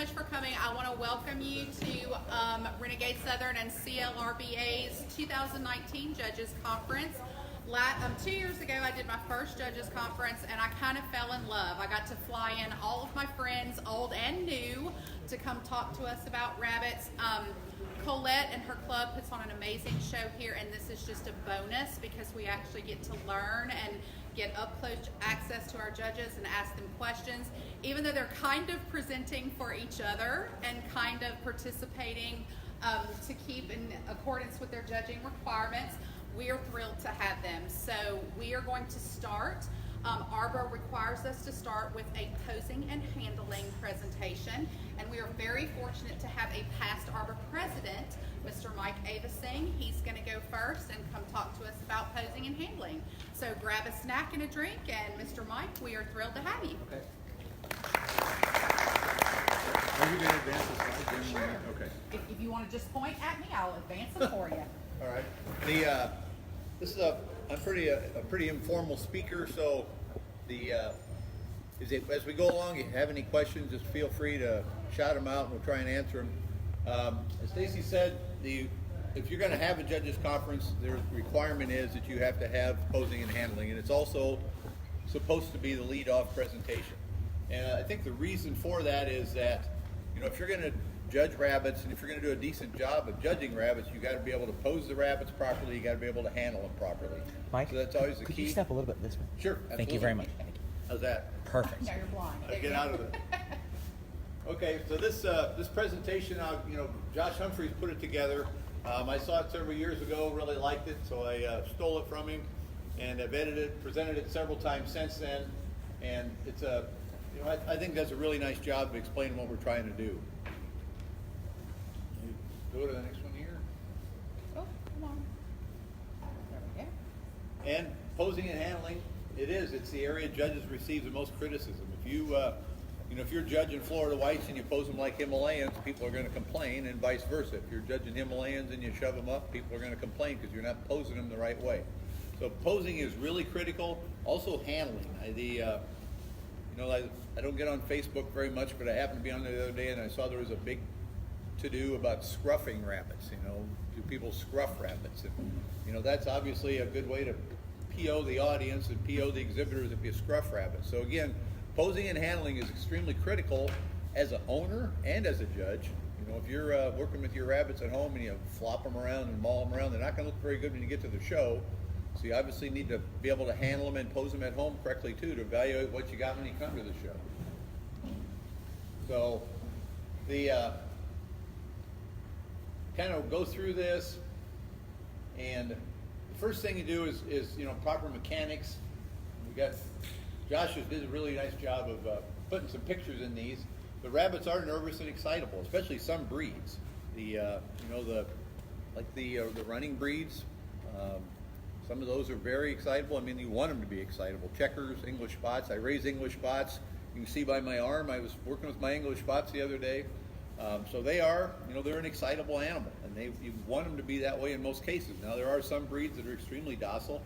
much for coming. I want to welcome you to Renegade Southern and CLRBA's 2019 Judges Conference. 2 years ago, I did my first Judges Conference, and I kind of fell in love. I got to fly in all of my friends, old and new, to come talk to us about rabbits. Colette and her club puts on an amazing show here, and this is just a bonus because we actually get to learn and get up close access to our judges and ask them questions. Even though they're kind of presenting for each other and kind of participating to keep in accordance with their judging requirements, we are thrilled to have them. So we are going to start. ARBA requires us to start with a posing and handling presentation, and we are very fortunate to have a past ARBA president, Mr. Mike Avesing. He's going to go first and come talk to us about posing and handling. So grab a snack and a drink, and Mr. Mike, we are thrilled to have you. Okay. Are you going to advance the slide? Sure. Okay. If you want to just point at me, I'll advance them for you. All right. This is I'm a pretty informal speaker, so as we go along, if you have any questions, just feel free to shout them out, and we'll try and answer them. As Stacy said, if you're going to have a judges conference, the requirement is that you have to have posing and handling, and it's also supposed to be the lead-off presentation. And I think the reason for that is that, if you're going to judge rabbits, and if you're going to do a decent job of judging rabbits, you got to be able to pose the rabbits properly. You got to be able to handle them properly. Mike, so that's always the could key. you step a little bit this way? Sure. Absolutely. Thank you very much. Thank you. How's that? Perfect. Now you're blind. Get out of it. Okay, so this presentation, Josh Humphreys put it together. I saw it several years ago, really liked it, so I stole it from him, and I've edited it, presented it several times since then, and it's I think that's a really nice job of explaining what we're trying to do. Go to the next one here. Oh, come on. There we go. And posing and handling, it's the area judges receive the most criticism. If you're judging Florida whites and you pose them like Himalayans, people are going to complain, and vice versa. If you're judging Himalayans and you shove them up, people are going to complain because you're not posing them the right way. So posing is really critical. Also handling. I don't get on Facebook very much, but I happened to be on there the other day, and I saw there was a big to-do about scruffing rabbits. Do people scruff rabbits? And that's obviously a good way to PO the audience and PO the exhibitors if you scruff rabbits. So again, posing and handling is extremely critical as an owner and as a judge. If you're working with your rabbits at home and you flop them around and maul them around, they're not going to look very good when you get to the show. So you obviously need to be able to handle them and pose them at home correctly too, to evaluate what you got when you come to the show. So kind of go through this, and the first thing you do is proper mechanics. Josh did a really nice job of putting some pictures in these. The rabbits are nervous and excitable, especially some breeds. The running breeds. Some of those are very excitable. you want them to be excitable. Checkers, English spots. I raise English spots. You can see by my arm, I was working with my English spots the other day. So they are, they're an excitable animal, and you want them to be that way in most cases. Now, there are some breeds that are extremely docile.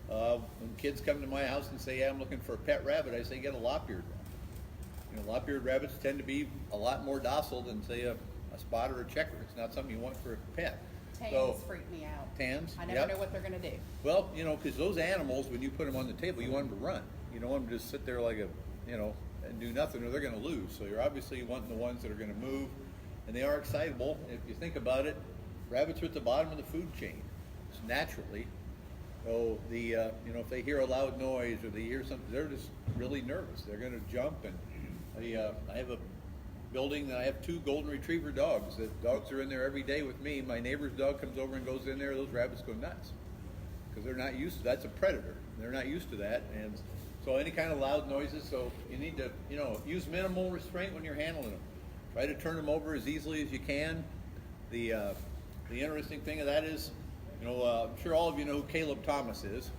When kids come to my house and say, "Yeah, I'm looking for a pet rabbit," I say, get a lop-eared rabbit. Lop-eared rabbits tend to be a lot more docile than, say, a spot or a checker. It's not something you want for a pet. Tans freak me out. Tans? I never know what they're going to do. Well, because those animals, when you put them on the table, you want them to run. You don't want them to just sit there like and do nothing, or they're going to lose. So you're obviously wanting the ones that are going to move, and they are excitable. If you think about it, rabbits are at the bottom of the food chain. It's naturally. So if they hear a loud noise or they hear something, they're just really nervous. They're going to jump. And I have a building that I have 2 golden retriever dogs. The dogs are in there every day with me. My neighbor's dog comes over and goes in there. Those rabbits go nuts because they're not used to that. That's a predator. They're not used to that. And so any kind of loud noises. So you need to use minimal restraint when you're handling them. Try to turn them over as easily as you can. The interesting thing of that is, I'm sure all of you know who Caleb Thomas is.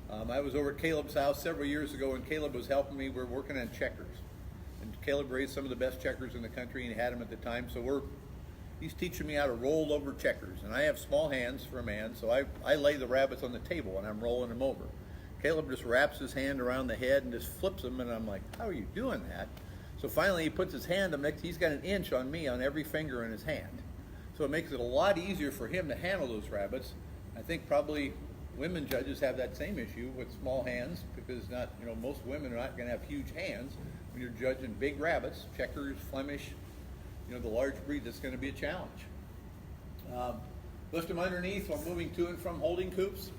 I was over at Caleb's house several years ago, and Caleb was helping me. We're working on checkers. And Caleb raised some of the best checkers in the country, and he had them at the time. So he's teaching me how to roll over checkers. And I have small hands for a man, so I lay the rabbits on the table, and I'm rolling them over. Caleb just wraps his hand around the head and just flips them, and I'm like, how are you doing that? So finally he puts his hand up next, he's got an inch on me on every finger in his hand. So it makes it a lot easier for him to handle those rabbits. I think probably women judges have that same issue with small hands, because not, you know, most women are not going to have huge hands when you're judging big rabbits, checkers, Flemish, you know, the large breed. That's going to be a challenge. Lift them underneath while moving to and from holding coops.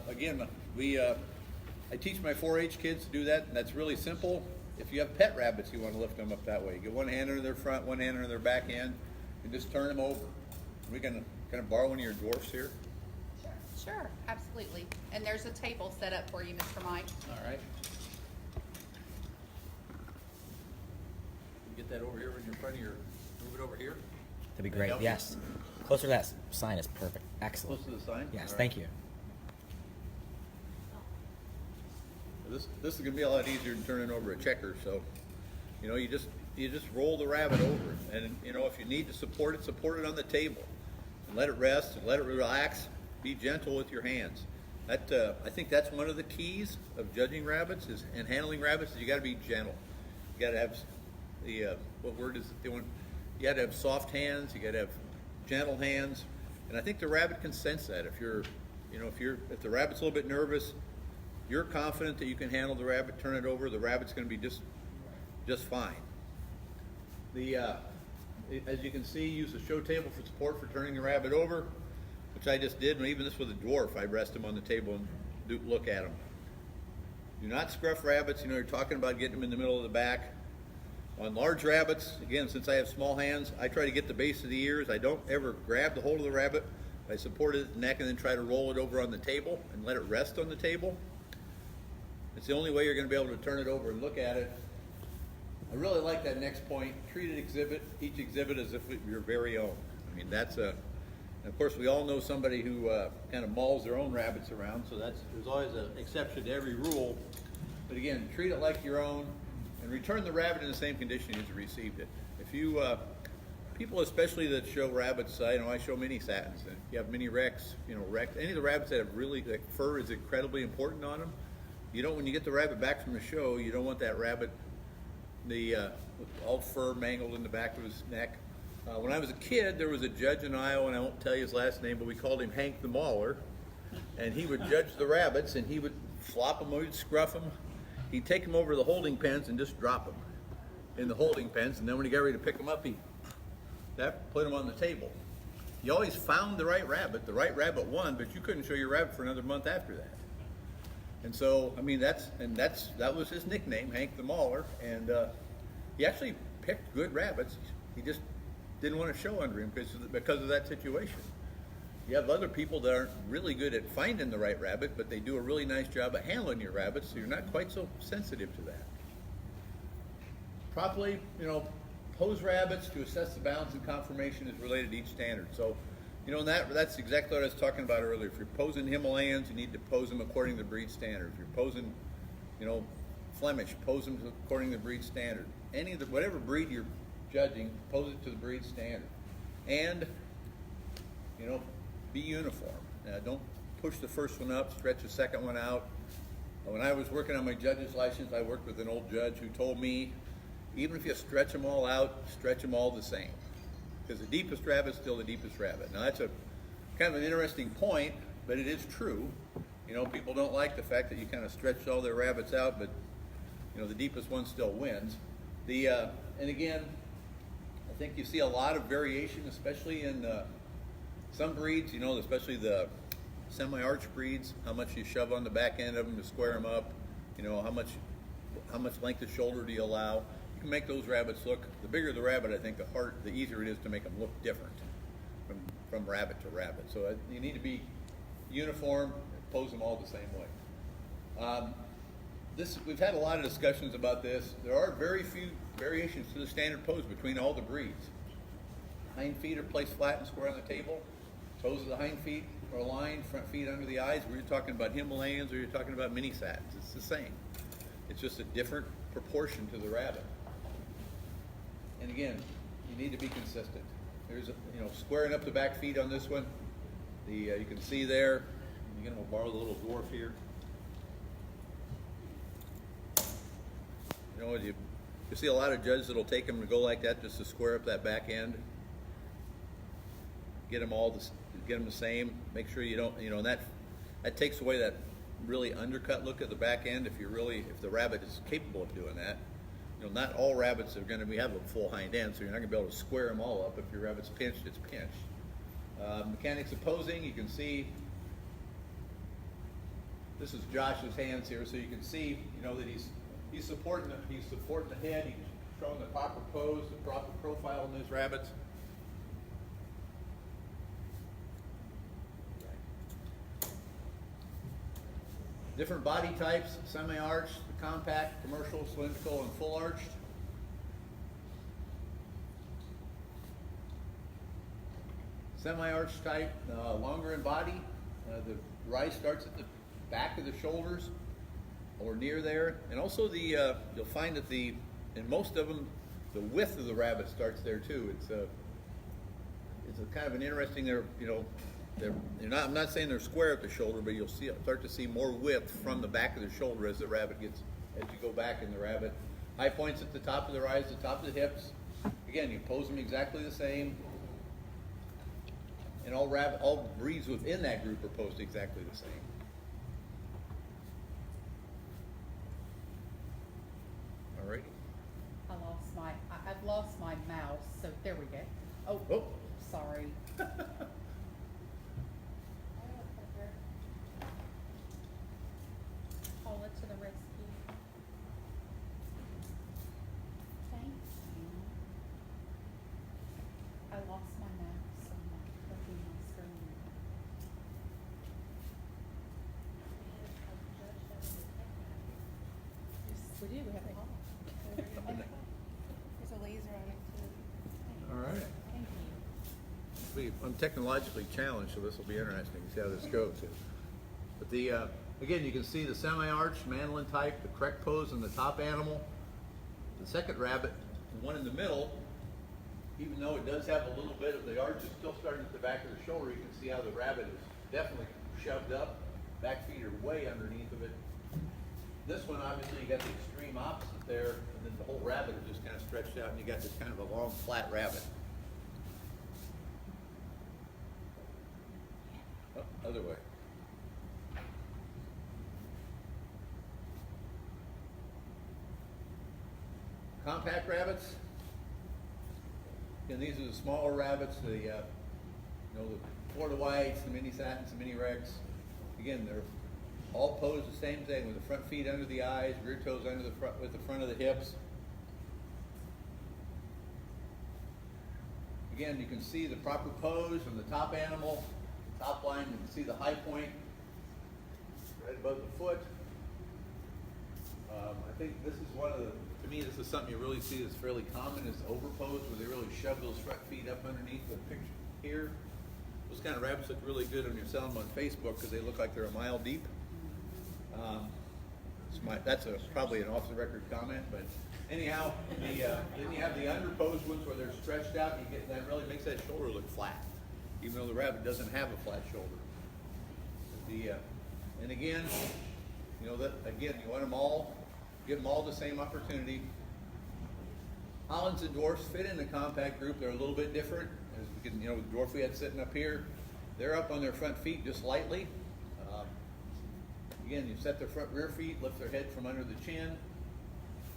Again, I teach my 4-H kids to do that, and that's really simple. If you have pet rabbits, you want to lift them up that way. Get one hand under their front, one hand under their back end, and just turn them over. We're going to kind of borrow one of your dwarfs here. Sure, absolutely. And there's a table set up for you, Mr. Mike. All right. Get that over here in your front of your, move it over here. That'd be great. Yes. Closer to that sign is perfect. Excellent. Close to the sign? Yes, All right. thank you. This is going to be a lot easier than turning over a checker. So, you know, you just roll the rabbit over, and you know, if you need to support it on the table, and let it rest and let it relax. Be gentle with your hands. That I think that's one of the keys of judging rabbits and handling rabbits is you got to be gentle. You got to have the what word is it? You got to have soft hands. You got to have gentle hands, and I think the rabbit can sense that. If the rabbit's a little bit nervous, you're confident that you can handle the rabbit. Turn it over. The rabbit's going to be just fine. As you can see, use the show table for support for turning the rabbit over, which I just did, and even this with a dwarf, I rest him on the table and look at him. Do not scruff rabbits. You know, you're talking about getting them in the middle of the back. On large rabbits, again, since I have small hands, I try to get the base of the ears. I don't ever grab the hold of the rabbit. I support it at the neck and then try to roll it over on the table and let it rest on the table. It's the only way you're going to be able to turn it over and look at it. I really like that next point. Treat each exhibit as if it were your very own. I mean, that's a... And of course, we all know somebody who kind of mauls their own rabbits around, so there's always an exception to every rule. But again, treat it like your own, and return the rabbit in the same condition as you received it. If you, people especially that show rabbits, I show mini satins, and if you have mini recs, any of the rabbits that have really, like, fur is incredibly important on them. When you get the rabbit back from the show, you don't want that rabbit, with all fur mangled in the back of his neck. When I was a kid, there was a judge in Iowa, and I won't tell you his last name, but we called him Hank the Mauler, and he would judge the rabbits, and he would flop them, he'd scruff them. He'd take them over to the holding pens and just drop them in the holding pens, and then when he got ready to pick them up, he put them on the table. You always found the right rabbit won, but you couldn't show your rabbit for another month after that. And so, I mean, that was his nickname, Hank the Mauler, and he actually picked good rabbits. He just didn't want to show under him because of that situation. You have other people that aren't really good at finding the right rabbit, but they do a really nice job at handling your rabbits, so you're not quite so sensitive to that. Properly, pose rabbits to assess the balance and conformation is related to each standard. So, that's exactly what I was talking about earlier. If you're posing Himalayans, you need to pose them according to the breed standard. If you're posing, Flemish, pose them according to the breed standard. Whatever breed you're judging, pose it to the breed standard. And, be uniform. Don't push the first one up, stretch the second one out. When I was working on my judge's license, I worked with an old judge who told me, even if you stretch them all out, stretch them all the same. Because the deepest rabbit's still the deepest rabbit. Now that's a kind of an interesting point, but it is true. People don't like the fact that you kind of stretched all their rabbits out, but the deepest one still wins. And again, I think you see a lot of variation, especially in some breeds, especially the semi-arch breeds, how much you shove on the back end of them to square them up, how much length of shoulder do you allow. You can make those rabbits look, the bigger the rabbit, I think the easier it is to make them look different from rabbit to rabbit. So you need to be uniform, pose them all the same way. We've had a lot of discussions about this. There are very few variations to the standard pose between all the breeds. Hind feet are placed flat and square on the table. Toes of the hind feet are aligned, front feet under the eyes. Whether you're talking about Himalayans or you're talking about mini satins, it's the same. It's just a different proportion to the rabbit. And again, you need to be consistent. There's squaring up the back feet on this one. You can see there. Again, we'll borrow the little dwarf here. You see a lot of judges that'll take them to go like that just to square up that back end. Get them the same. Make sure you don't, and that takes away that really undercut look at the back end if the rabbit is capable of doing that. Not all rabbits are going to have a full hind end, so you're not going to be able to square them all up. If your rabbit's pinched, it's pinched. Mechanics of posing, you can see, this is Josh's hands here, so you can see, that he's supporting the head, he's showing the proper pose, the proper profile in those rabbits. Different body types, semi-arched, compact, commercial, cylindrical, and full arched. Semi-arched type, longer in body. The rise starts at the back of the shoulders or near there. And also you'll find that in most of them, the width of the rabbit starts there too. It's a kind of an interesting, I'm not saying they're square at the shoulder, but you'll start to see more width from the back of the shoulder as you go back in the rabbit. High points at the top of the rise, the top of the hips. Again, you pose them exactly the same. And all breeds within that group are posed exactly the same. Alrighty. I've lost my mouse, so there we go. Oh. Sorry. Call it to the rescue. Thank you. I lost my mouse and my clicking my screen. Yes, we do. We have a call. There's a laser on it too. All right. Thank you. I'm technologically challenged, so this will be interesting to see how this goes. But again, you can see the semi-arched, mandolin type, the correct pose in the top animal. The second rabbit, the one in the middle, even though it does have a little bit of the arch is still starting at the back of the shoulder, you can see how the rabbit is definitely shoved up. Back feet are way underneath of it. This one, obviously, you got the extreme opposite there, and then the whole rabbit is just kind of stretched out, and you got this kind of a long, flat rabbit. Oh, other way. Compact rabbits. And these are the smaller rabbits, the Florida whites, the mini satins, the mini rex. Again, they're all posed the same thing with the front feet under the eyes, rear toes under the front, with the front of the hips. Again, you can see the proper pose on the top animal, top line. You can see the high point right above the foot. I think this is to me, this is something you really see that's fairly common, is the overpose, where they really shove those front feet up underneath the picture here. Those kind of rabbits look really good when you're selling them on Facebook because they look like they're a mile deep. That's probably an off-the-record comment, but anyhow, then you have the underposed ones where they're stretched out, and that really makes that shoulder look flat, even though the rabbit doesn't have a flat shoulder. And again, you want them all. Give them all the same opportunity. Hollands and dwarfs fit in the compact group. They're a little bit different. As we can, the dwarf we had sitting up here, they're up on their front feet just lightly. Again, you set their rear feet, lift their head from under the chin,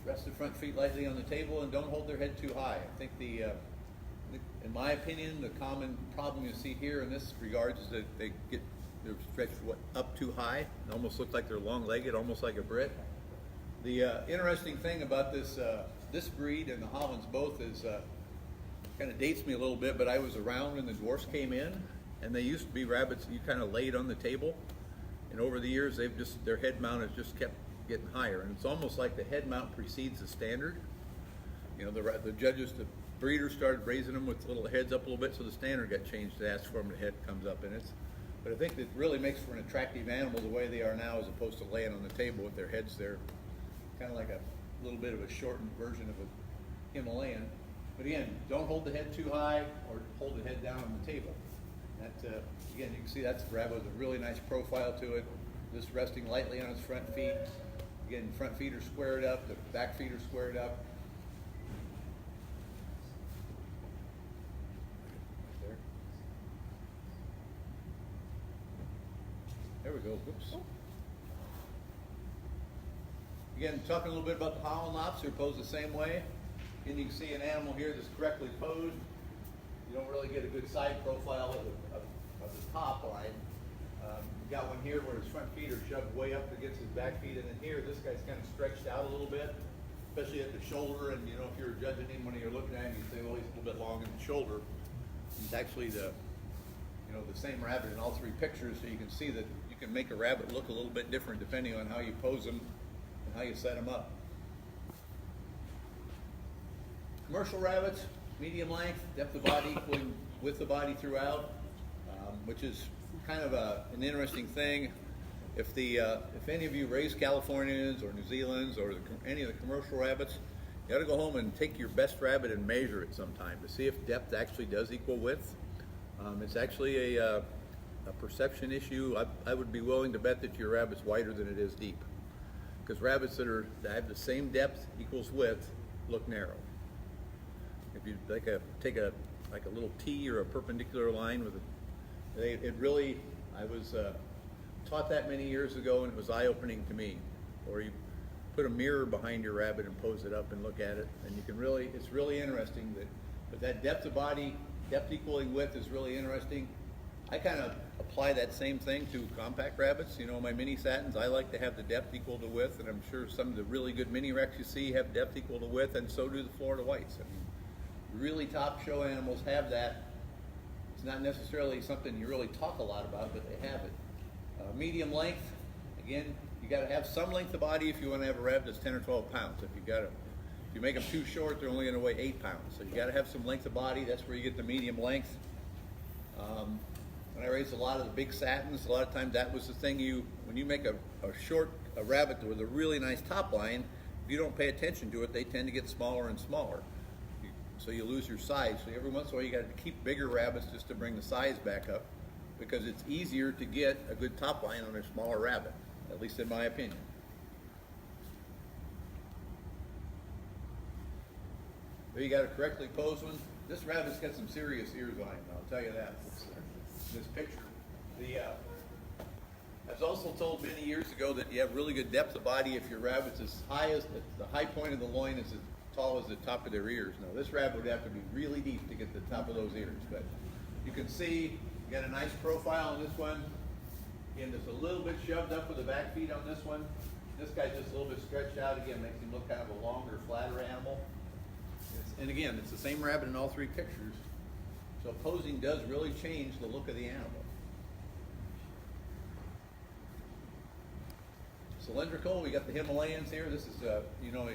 rest the front feet lightly on the table, and don't hold their head too high. I think in my opinion, the common problem you see here in this regards is that they're stretched up too high. It almost look like they're long-legged, almost like a Brit. The interesting thing about this breed and the Hollands both is kind of dates me a little bit, but I was around when the dwarfs came in, and they used to be rabbits that you kind of laid on the table, and over the years their head mount has just kept getting higher, and it's almost like the head mount precedes the standard. The judges, the breeders started raising them with little heads up a little bit, so the standard got changed to ask for them, the head comes up, but I think it really makes for an attractive animal the way they are now, as opposed to laying on the table with their heads there. Kind of like a little bit of a shortened version of a Himalayan. But again, don't hold the head too high or hold the head down on the table. Again, you can see that's a rabbit with a really nice profile to it. Just resting lightly on its front feet. Again, front feet are squared up, the back feet are squared up. we go. Whoops. Again, talking a little bit about the Holland lobster, posed the same way. And you can see an animal here that's correctly posed. You don't really get a good side profile of the top line. You got one here where his front feet are shoved way up against his back feet, and then here, this guy's kind of stretched out a little bit, especially at the shoulder. And you know, if you're judging him when you're looking at him, you say, well, he's a little bit long in the shoulder. He's actually the same rabbit in all three pictures, so you can see that you can make a rabbit look a little bit different depending on how you pose him and how you set him up. Commercial rabbits, medium length, depth of body equaling width of body throughout, which is kind of an interesting thing. If any of you raise Californians or New Zealand's or any of the commercial rabbits, you got to go home and take your best rabbit and measure it sometime to see if depth actually does equal width. It's actually a perception issue. I would be willing to bet that your rabbit's wider than it is deep, because rabbits that have the same depth equals width look narrow. If you take a little T or a perpendicular line with I was taught that many years ago, and it was eye-opening to me. Or you put a mirror behind your rabbit and pose it up and look at it, and it's really interesting that depth of body, depth equaling width is really interesting. I kind of apply that same thing to compact rabbits. You know, my mini satins, I like to have the depth equal to width, and I'm sure some of the really good mini recs you see have depth equal to width, and so do the Florida whites. I mean, really top show animals have that. It's not necessarily something you really talk a lot about, but they have it. Medium length, again, you got to have some length of body if you want to have a rabbit that's 10 or 12 pounds. If you make them too short, they're only going to weigh 8 pounds. So you got to have some length of body. That's where you get the medium length. When I raised a lot of the big satins, a lot of times that was the thing when you make a rabbit with a really nice top line, if you don't pay attention to it, they tend to get smaller and smaller. So you lose your size. So every once in a while you got to keep bigger rabbits just to bring the size back up, because it's easier to get a good top line on a smaller rabbit, at least in my opinion. There you got a correctly posed one. This rabbit's got some serious ears on him, I'll tell you that. This picture. I was also told many years ago that you have really good depth of body if your rabbit's as high as the high point of the loin is as tall as the top of their ears. Now this rabbit would have to be really deep to get the top of those ears, but you can see you got a nice profile on this one. Again, just a little bit shoved up with the back feet on this one. This guy's just a little bit stretched out. Again, makes him look kind of a longer, flatter animal. And again, it's the same rabbit in all three pictures. So posing does really change the look of the animal. Cylindrical, we got the Himalayans here. This is a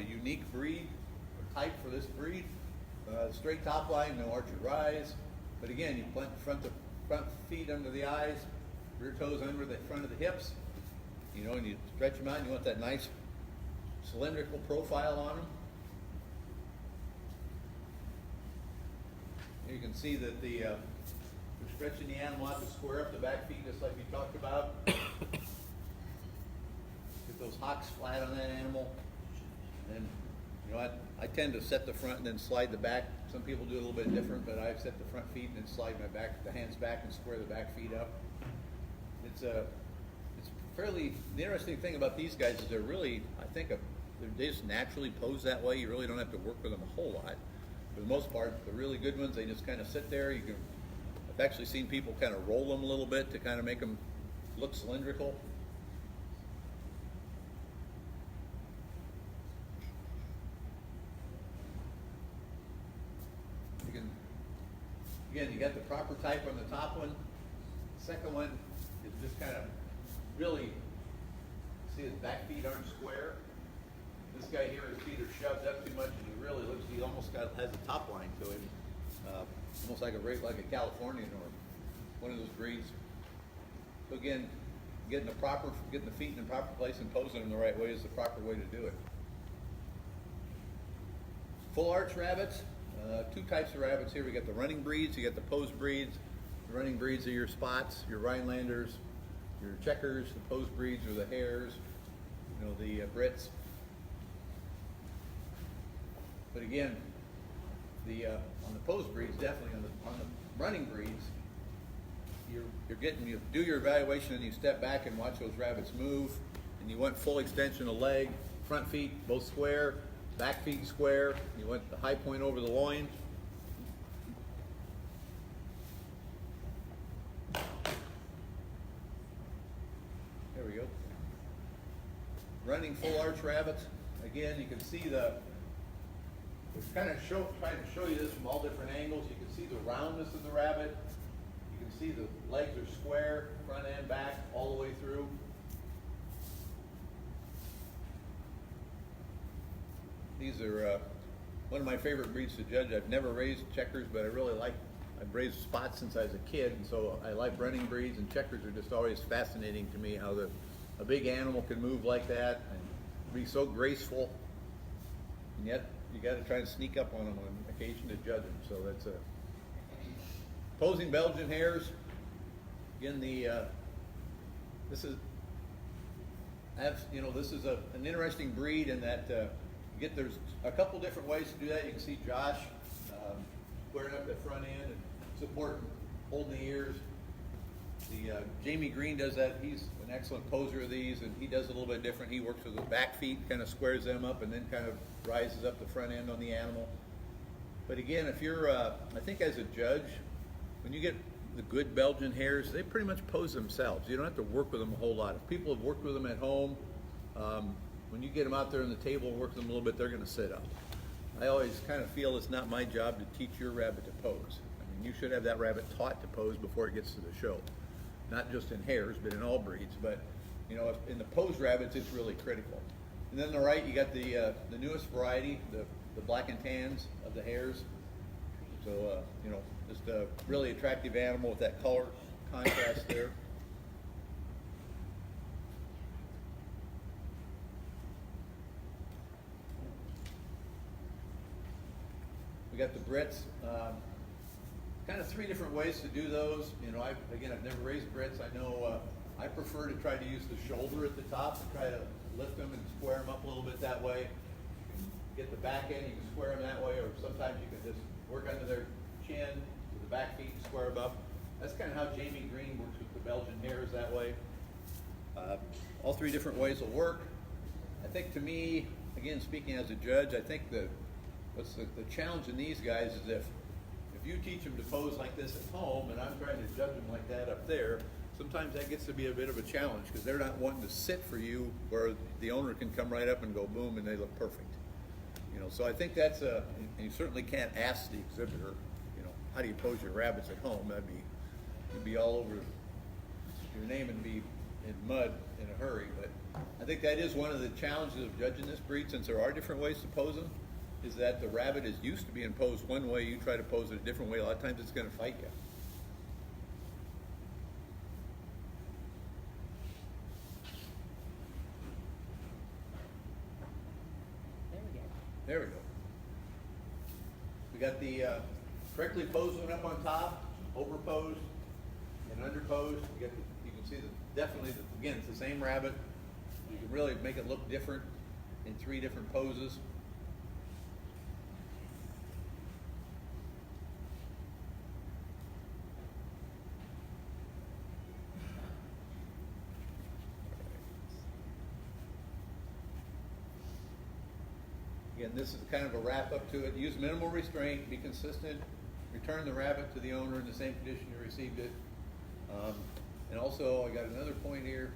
unique breed or type for this breed. Straight top line, no arched rise. But again, you plant the front feet under the eyes, rear toes under the front of the hips. And you stretch them out, and you want that nice cylindrical profile on them. You can see that we're stretching the animal out to square up the back feet, just like we talked about. Get those hocks flat on that animal. And then, I tend to set the front and then slide the back. Some people do a little bit different, but I set the front feet and then slide the hands back and square the back feet up. The interesting thing about these guys is they're really, they just naturally pose that way. You really don't have to work with them a whole lot. For the most part, the really good ones, they just kind of sit there. I've actually seen people kind of roll them a little bit to kind of make them look cylindrical. Again, you got the proper type on the top one. The second one is just kind of really, see his back feet aren't square. This guy here, his feet are shoved up too much, and he almost has a top line to him, almost like a Californian or one of those breeds. So again, getting the feet in the proper place and posing them the right way is the proper way to do it. Full arch rabbits, two types of rabbits here. We got the running breeds, you got the posed breeds. The running breeds are your spots, your Rhinelanders, your checkers. The posed breeds are the hares, the Brits. But again, on the posed breeds, definitely on the running breeds, you do your evaluation and you step back and watch those rabbits move, and you want full extension of leg, front feet both square, back feet square, you want the high point over the loin. There we go. Running full arch rabbits. Again, you can see we're kind of trying to show you this from all different angles. You can see the roundness of the rabbit. You can see the legs are square, front and back, all the way through. These are one of my favorite breeds to judge. I've never raised checkers, but I've raised spots since I was a kid, and so I like running breeds, and checkers are just always fascinating to me, how a big animal can move like that and be so graceful, and yet you got to try to sneak up on them on occasion to judge them. So that's a posing Belgian hares. Again, this is an interesting breed in that there's a couple different ways to do that. You can see Josh squaring up the front end and supporting, holding the ears. Jamie Green does that. He's an excellent poser of these, and he does a little bit different. He works with the back feet, kind of squares them up, and then kind of rises up the front end on the animal. But again, if you're, I think as a judge, when you get the good Belgian hares, they pretty much pose themselves. You don't have to work with them a whole lot. If people have worked with them at home, when you get them out there on the table and work with them a little bit, they're going to sit up. I always kind of feel it's not my job to teach your rabbit to pose. I mean, you should have that rabbit taught to pose before it gets to the show. Not just in hares, but in all breeds. But in the pose rabbits, it's really critical. And then on the right, you got the newest variety, the black and tans of the hares. So just a really attractive animal with that color contrast there. We got the Brits. Kind of three different ways to do those. I've never raised Brits. I know I prefer to try to use the shoulder at the top and try to lift them and square them up a little bit that way. You can get the back end, you can square them that way, or sometimes you can just work under their chin to the back feet and square them up. That's kind of how Jamie Green works with the Belgian hares that way. All three different ways will work. I think to me, again, speaking as a judge, I think the challenge in these guys is if you teach them to pose like this at home, and I'm trying to judge them like that up there, sometimes that gets to be a bit of a challenge because they're not wanting to sit for you where the owner can come right up and go boom and they look perfect. So I think and you certainly can't ask the exhibitor, how do you pose your rabbits at home? You'd be all over your name and be in mud in a hurry. But I think that is one of the challenges of judging this breed, since there are different ways to pose them, is that the rabbit is used to being posed one way, you try to pose it a different way, a lot of times it's going to fight you. There we go. We got the correctly posed one up on top, over posed, and under posed. You can see again, it's the same rabbit. You can really make it look different in three different poses. Again, this is kind of a wrap up to it. Use minimal restraint, be consistent, return the rabbit to the owner in the same condition you received it. And also, I got another point here.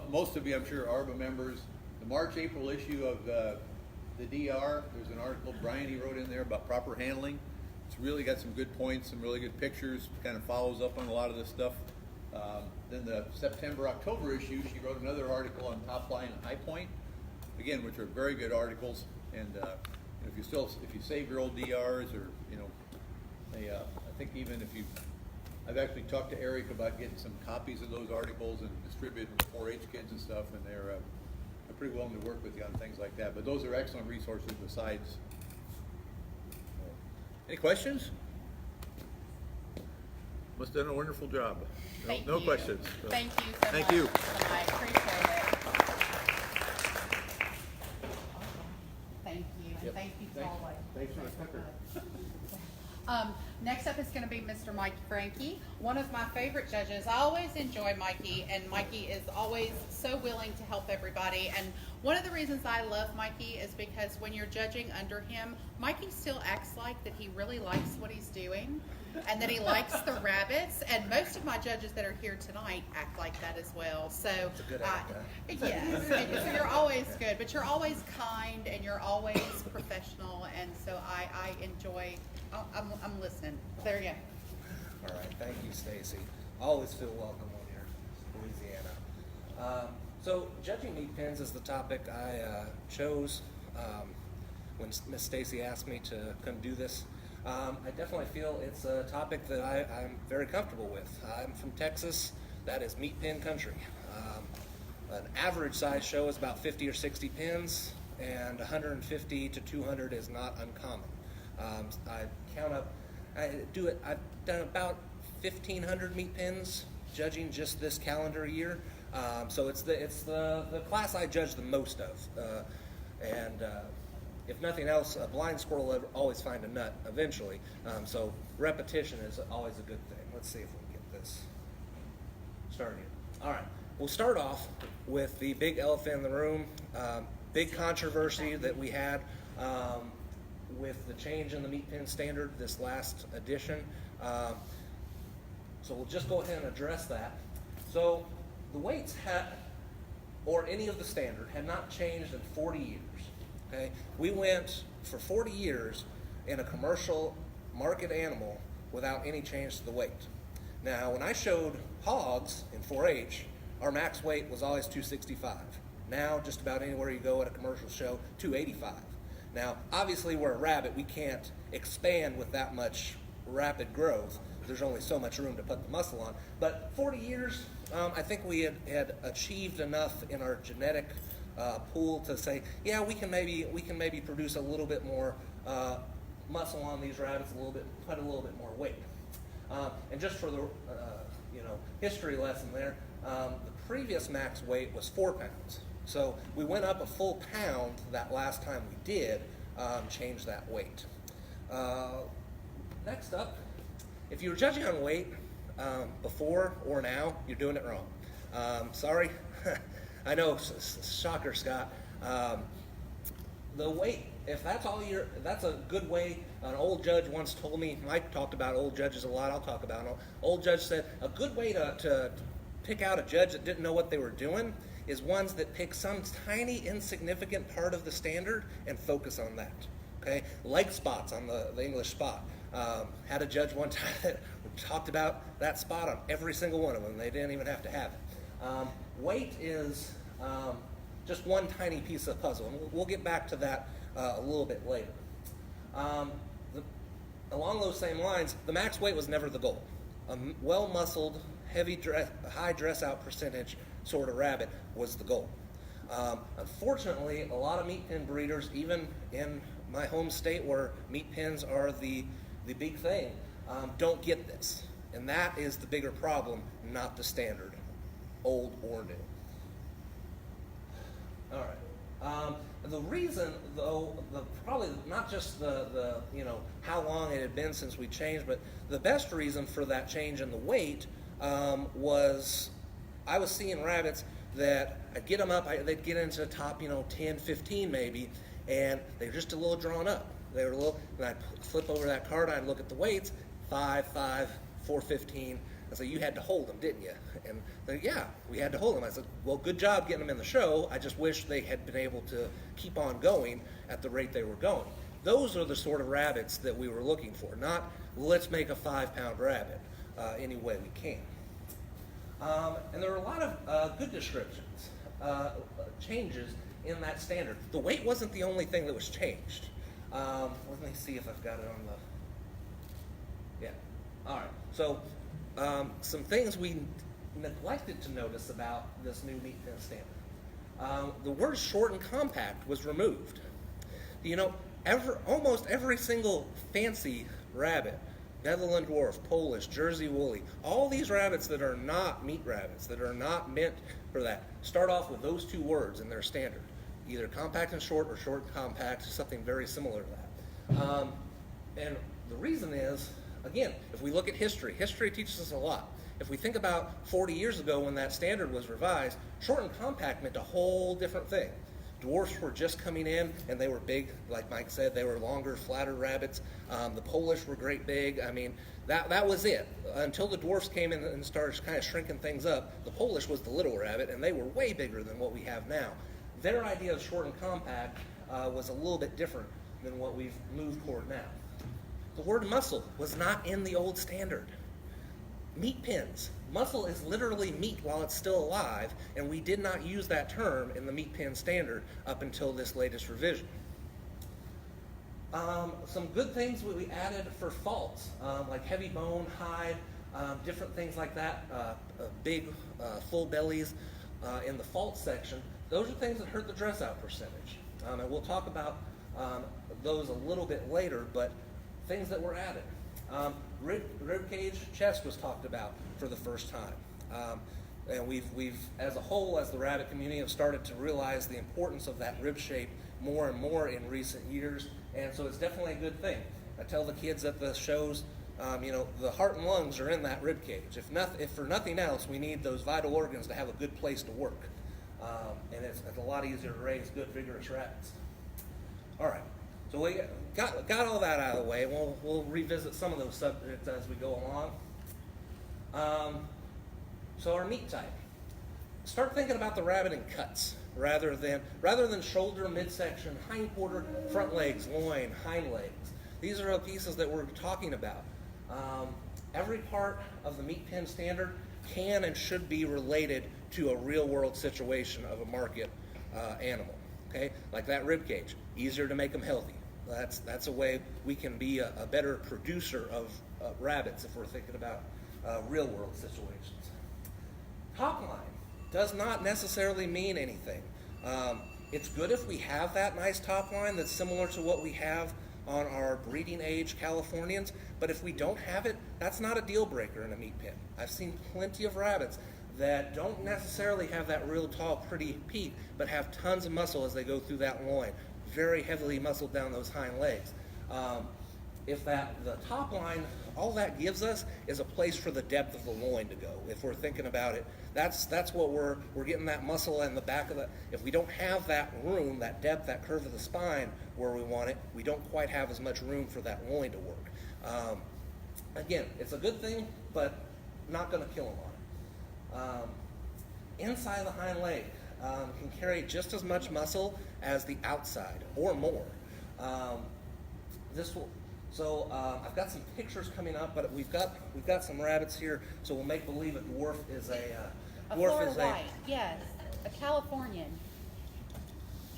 Most of you, I'm sure, are ARBA members. The March-April issue of the DR, there's an article Brian wrote in there about proper handling. It's really got some good points, some really good pictures, kind of follows up on a lot of this stuff. Then the September-October issue, she wrote another article on top line and high point. Again, which are very good articles, and if you save your old DRs, or I think even if I've actually talked to Eric about getting some copies of those articles and distributing them to 4-H kids and stuff, and they're pretty willing to work with you on things like that. But those are excellent resources besides. Any questions? Must have done a wonderful job. No questions. So. Thank you so Thank much. you. I appreciate it. Thank you, and Yep. thank you for always. Thanks for the pepper. Next up is going to be Mr. Mike Frankie, one of my favorite judges. I always enjoy Mikey, and Mikey is always so willing to help everybody. And one of the reasons I love Mikey is because when you're judging under him, Mikey still acts like that he really likes what he's doing and that he likes the rabbits. And most of my judges that are here tonight act like that as well. So, It's a good act, huh? yes, so you're always good, but you're always kind and you're always professional. And so I enjoy. I'm listening. There you go. All right, thank you, Stacy. Always feel welcome when you're in Louisiana. So judging meat pens is the topic I chose when Miss Stacy asked me to come do this. I definitely feel it's a topic that I'm very comfortable with. I'm from Texas. That is meat pen country. An average size show is about 50 or 60 pens, and 150 to 200 is not uncommon. I've done about 1,500 meat pens judging just this calendar year. So it's the class I judge the most of. If nothing else, a blind squirrel will always find a nut eventually. So repetition is always a good thing. Let's see if we can get this started here. All right, we'll start off with the big elephant in the room. Big controversy that we had with the change in the meat pen standard this last edition. So we'll just go ahead and address that. So the weights or any of the standard had not changed in 40 years. Okay, we went for 40 years in a commercial market animal without any change to the weight. Now, when I showed hogs in 4-H, our max weight was always 265. Now, just about anywhere you go at a commercial show, 285. Now, obviously, we're a rabbit. We can't expand with that much rapid growth. There's only so much room to put the muscle on. But 40 years, I think we had achieved enough in our genetic pool to say, yeah, we can maybe produce a little bit more muscle on these rabbits, put a little bit more weight. And just for the history lesson there, the previous max weight was 4 pounds. So we went up a full pound that last time we did change that weight. Next up, if you were judging on weight before or now, you're doing it wrong. Sorry. I know, shocker, Scott. The weight, if that's all that's a good way. An old judge once told me, Mike talked about old judges a lot, I'll talk about them. Old judge said, a good way to pick out a judge that didn't know what they were doing is ones that pick some tiny insignificant part of the standard and focus on that. Okay, leg spots on the English spot. Had a judge one time that talked about that spot on every single one of them. They didn't even have to have it. Weight is just one tiny piece of puzzle, and we'll get back to that a little bit later. Along those same lines, the max weight was never the goal. A well-muscled, high dress-out percentage sort of rabbit was the goal. Unfortunately, a lot of meat pen breeders, even in my home state where meat pens are the big thing, don't get this. And that is the bigger problem, not the standard, old or new. All right. The reason, though, probably not just the how long it had been since we changed, but the best reason for that change in the weight was I was seeing rabbits that I'd get them up, they'd get into the top 10, 15 maybe, and they were just a little drawn up. They were a little, and I'd flip over that card, I'd look at the weights, 5, 415. I said, you had to hold them, didn't you? And they're, yeah, we had to hold them. I said, well, good job getting them in the show. I just wish they had been able to keep on going at the rate they were going. Those are the sort of rabbits that we were looking for, not let's make a 5-pound rabbit any way we can. And there are a lot of good descriptions, changes in that standard. The weight wasn't the only thing that was changed. Let me see if I've got it on the, yeah. All right, so some things we neglected to notice about this new meat pen standard. The word short and compact was removed. Almost every single fancy rabbit, Netherland dwarf, Polish, Jersey woolly, all these rabbits that are not meat rabbits, that are not meant for that, start off with those two words in their standard. Either compact and short or short and compact, something very similar to that. And The reason is, again, if we look at history, history teaches us a lot. If we think about 40 years ago when that standard was revised, short and compact meant a whole different thing. Dwarfs were just coming in, and they were big, like Mike said, they were longer, flatter rabbits. The Polish were great big. I mean, that was it. Until the dwarfs came in and started kind of shrinking things up, the Polish was the little rabbit, and they were way bigger than what we have now. Their idea of short and compact was a little bit different than what we've moved toward now. The word muscle was not in the old standard. Meat pens. Muscle is literally meat while it's still alive, and we did not use that term in the meat pen standard up until this latest revision. Some good things we added for faults, like heavy bone, hide, different things like that, big full bellies in the fault section. Those are things that hurt the dress out percentage. And we'll talk about those a little bit later, but things that were added. Rib cage, chest was talked about for the first time. And we've, as a whole, as the rabbit community, have started to realize the importance of that rib shape more and more in recent years, and so it's definitely a good thing. I tell the kids at the shows, the heart and lungs are in that rib cage. If for nothing else, we need those vital organs to have a good place to work. And it's a lot easier to raise good, vigorous rabbits. All right, so we got all that out of the way. We'll revisit some of those subjects as we go along. So our meat type. Start thinking about the rabbit in cuts rather than shoulder, midsection, hindquarter, front legs, loin, hind legs. These are the pieces that we're talking about. Every part of the meat pen standard can and should be related to a real-world situation of a market animal. Okay, like that rib cage, easier to make them healthy. That's a way we can be a better producer of rabbits if we're thinking about real-world situations. Top line does not necessarily mean anything. It's good if we have that nice top line that's similar to what we have on our breeding age Californians, but if we don't have it, that's not a deal breaker in a meat pen. I've seen plenty of rabbits that don't necessarily have that real tall, pretty peak, but have tons of muscle as they go through that loin, very heavily muscled down those hind legs. If the top line, all that gives us is a place for the depth of the loin to go. If we're thinking about it, that's what we're getting that muscle in the back of the. If we don't have that room, that depth, that curve of the spine where we want it, we don't quite have as much room for that loin to work. Again, it's a good thing, but not going to kill them on it. Inside the hind leg can carry just as much muscle as the outside, or more. So I've got some pictures coming up, but we've got some rabbits here. So we'll make believe a dwarf is a Florida white, yes, a Californian.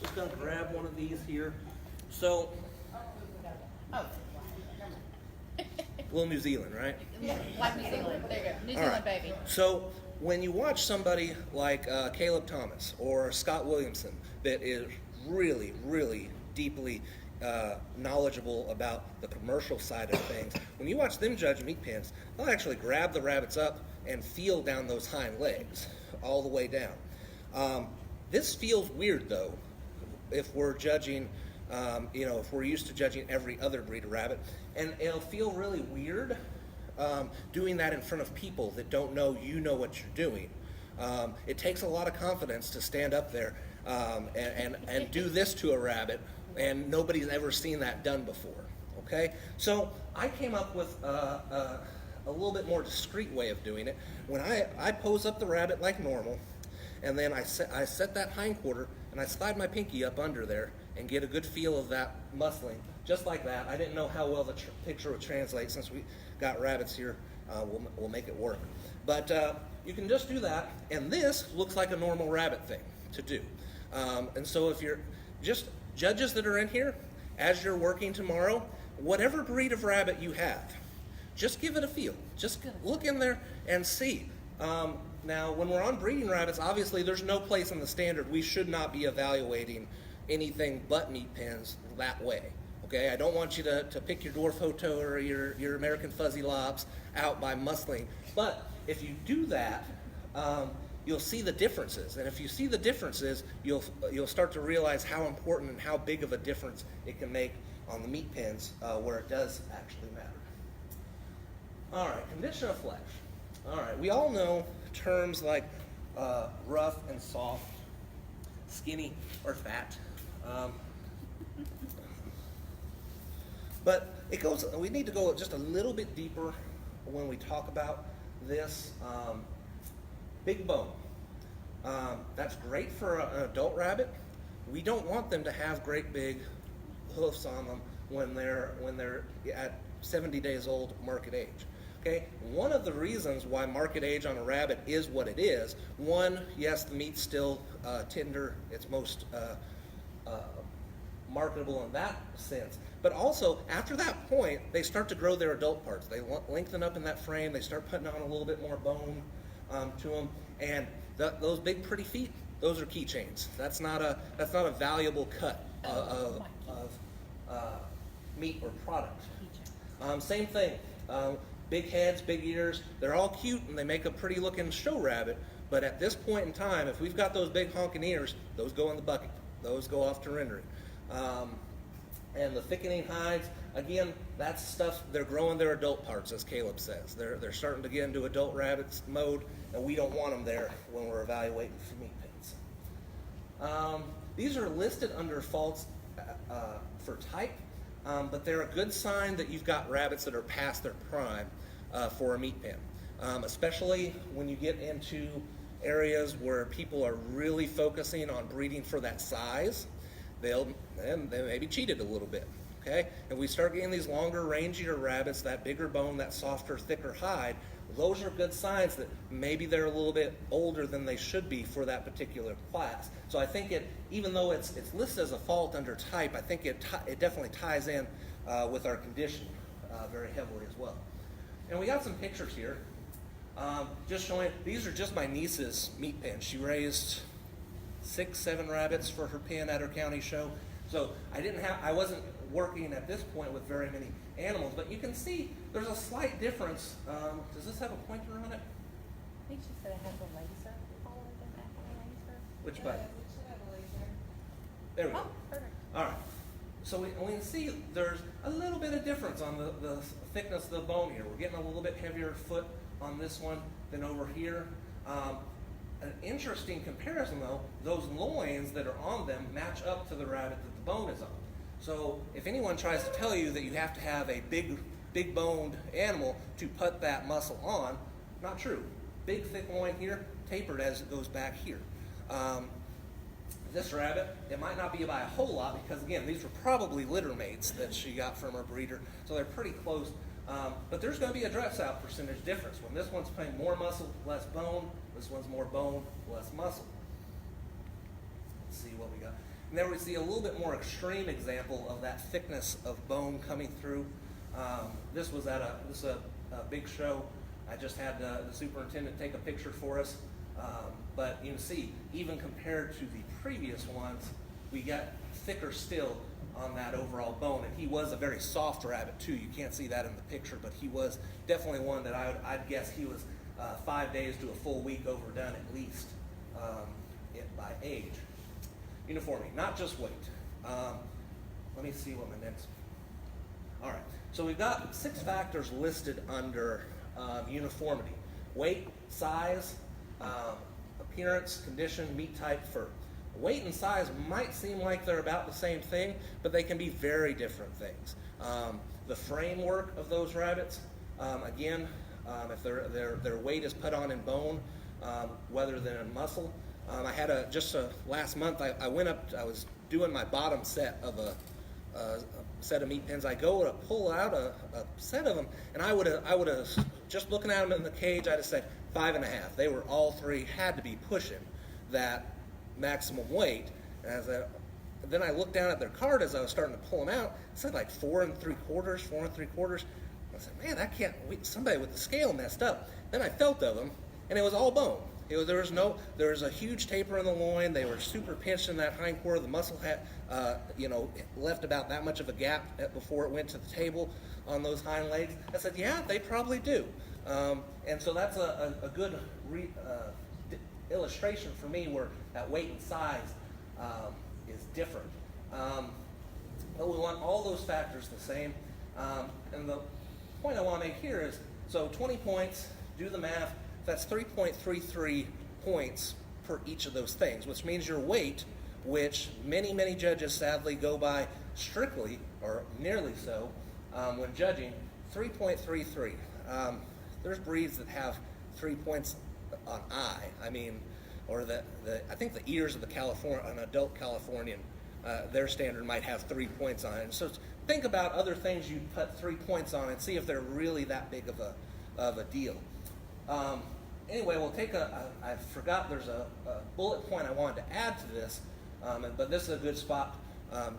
Just gonna grab one of these here. So Oh, little New Zealand, right? like New Zealand. There you go, New All Zealand right. baby. So when you watch somebody like Caleb Thomas or Scott Williamson that is really, really deeply knowledgeable about the commercial side of things, when you watch them judge meat pens, they'll actually grab the rabbits up and feel down those hind legs all the way down. This feels weird though, if we're judging, if we're used to judging every other breed of rabbit, and it'll feel really weird doing that in front of people that don't know you know what you're doing. It takes a lot of confidence to stand up there and do this to a rabbit, and nobody's ever seen that done before. Okay, so I came up with a little bit more discreet way of doing it. When I pose up the rabbit like normal, and then I set that hindquarter and I slide my pinky up under there and get a good feel of that muscling, just like that. I didn't know how well the picture would translate. Since we got rabbits here, we'll make it work. But you can just do that, and this looks like a normal rabbit thing to do. And so if you're just judges that are in here, as you're working tomorrow, whatever breed of rabbit you have, just give it a feel. Just look in there and see. Now, when we're on breeding rabbits, obviously there's no place in the standard. We should not be evaluating anything but meat pens that way. Okay, I don't want you to pick your dwarf hoto or your American fuzzy lops out by muscling. But if you do that, you'll see the differences. And if you see the differences, you'll start to realize how important and how big of a difference it can make on the meat pens where it does actually matter. All right, condition of flesh. All right, we all know terms like rough and soft, skinny or fat. But we need to go just a little bit deeper when we talk about this. Big bone. That's great for an adult rabbit. We don't want them to have great big hoofs on them when they're at 70 days old, market age. Okay, one of the reasons why market age on a rabbit is what it is, one, yes, the meat's still tender, it's most marketable in that sense, but also after that point, they start to grow their adult parts. They lengthen up in that frame, they start putting on a little bit more bone to them, and those big pretty feet, those are keychains. That's not a valuable cut of meat or product. Same thing. Big heads, big ears, they're all cute and they make a pretty looking show rabbit, but at this point in time, if we've got those big honking ears, those go in the bucket. Those go off to rendering. And the thickening hides, again, that's stuff, they're growing their adult parts, as Caleb says. They're starting to get into adult rabbits mode, and we don't want them there when we're evaluating for meat pens. These are listed under faults for type, but they're a good sign that you've got rabbits that are past their prime for a meat pen, especially when you get into areas where people are really focusing on breeding for that size. They may be cheated a little bit, okay? And we start getting these longer, rangier rabbits, that bigger bone, that softer, thicker hide. Those are good signs that maybe they're a little bit older than they should be for that particular class. So I think even though it's listed as a fault under type, I think it definitely ties in with our condition very heavily as well. And we got some pictures here, just showing, these are just my niece's meat pen. She raised 6-7 rabbits for her pen at her county show. So I wasn't working at this point with very many animals, but you can see there's a slight difference. Does this have a pointer on it? I think she said it has a laser. Follow them after a laser. Which button? We should have a laser. There we go. Oh, perfect. All right. So we can see there's a little bit of difference on the thickness of the bone here. We're getting a little bit heavier foot on this one than over here. An interesting comparison though, those loins that are on them match up to the rabbit that the bone is on. So if anyone tries to tell you that you have to have a big boned animal to put that muscle on, not true. Big thick loin here, tapered as it goes back here. This rabbit, it might not be by a whole lot because again, these were probably litter mates that she got from her breeder, so they're pretty close. But there's going to be a dress out percentage difference. When this one's playing more muscle, less bone, this one's more bone, less muscle. Let's see what we got. And then we see a little bit more extreme example of that thickness of bone coming through. This was at a big show. I just had the superintendent take a picture for us. But you can see, even compared to the previous ones, we got thicker still on that overall bone. And he was a very soft rabbit too. You can't see that in the picture, but he was definitely one that I'd guess he was 5 days to a full week overdone at least by age. Uniformity, not just weight. Let me see what my next. All right, so we've got 6 factors listed under uniformity: weight, size, appearance, condition, meat type, fur. Weight and size might seem like they're about the same thing, but they can be very different things. The framework of those rabbits, again, if their weight is put on in bone, rather than in muscle. I had last month. I went up. I was doing my bottom set of a set of meat pens. I go to pull out a set of them, and I would have just looking at them in the cage. I'd have said 5.5. They were all 3 had to be pushing that maximum weight. And then I looked down at their card as I was starting to pull them out. It said like 4 3/4, 4 3/4. I said, man, that can't. Somebody with the scale messed up. Then I felt of them, and it was all bone. There was a huge taper in the loin. They were super pinched in that hindquarter. The muscle had, left about that much of a gap before it went to the table on those hind legs. I said, yeah, they probably do. And so that's a good illustration for me where that weight and size is different. But we want all those factors the same. And the point I want to make here is, so 20 points, do the math, that's 3.33 points per each of those things, which means your weight, which many, many judges sadly go by strictly, or nearly so, when judging, 3.33. There's breeds that have 3 points on eye. I mean, or I think the ears of an adult Californian, their standard might have 3 points on it. And so think about other things you put 3 points on and see if they're really that big of a deal. Anyway, we'll take I forgot there's a bullet point I wanted to add to this, but this is a good spot,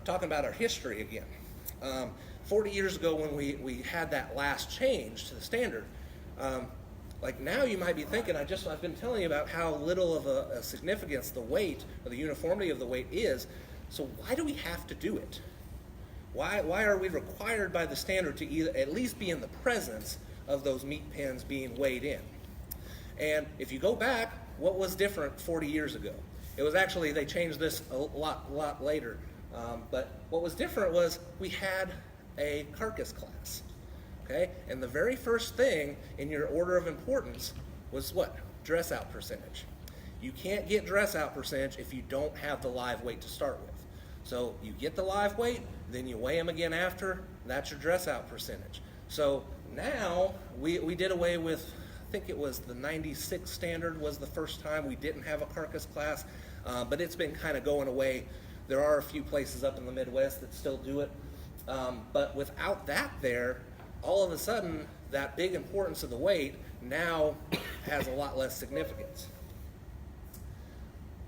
talking about our history again. 40 years ago when we had that last change to the standard, like now you might be thinking, I've been telling you about how little of a significance the weight, or the uniformity of the weight is, so why do we have to do it? Why are we required by the standard to at least be in the presence of those meat pens being weighed in? And if you go back, what was different 40 years ago? It was actually, they changed this a lot later, but what was different was we had a carcass class, okay? And the very first thing in your order of importance was what? Dress out percentage. You can't get dress out percentage if you don't have the live weight to start with. So you get the live weight, then you weigh them again after, that's your dress out percentage. So now we did away with, I think it was the 96 standard was the first time we didn't have a carcass class, but it's been kind of going away. There are a few places up in the Midwest that still do it, but without that there, all of a sudden that big importance of the weight now has a lot less significance.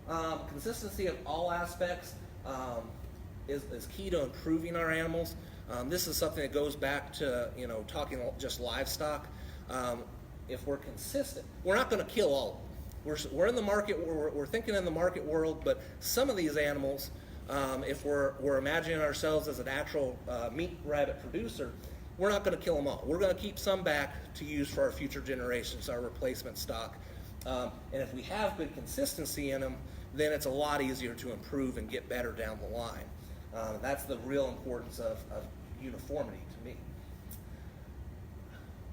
Consistency of all aspects is key to improving our animals. This is something that goes back to, talking just livestock. If we're consistent, we're not going to kill all of them. We're in the market, we're thinking in the market world, but some of these animals, if we're imagining ourselves as an actual meat rabbit producer, we're not going to kill them all. We're going to keep some back to use for our future generations, our replacement stock. And if we have good consistency in them, then it's a lot easier to improve and get better down the line. That's the real importance of uniformity to me.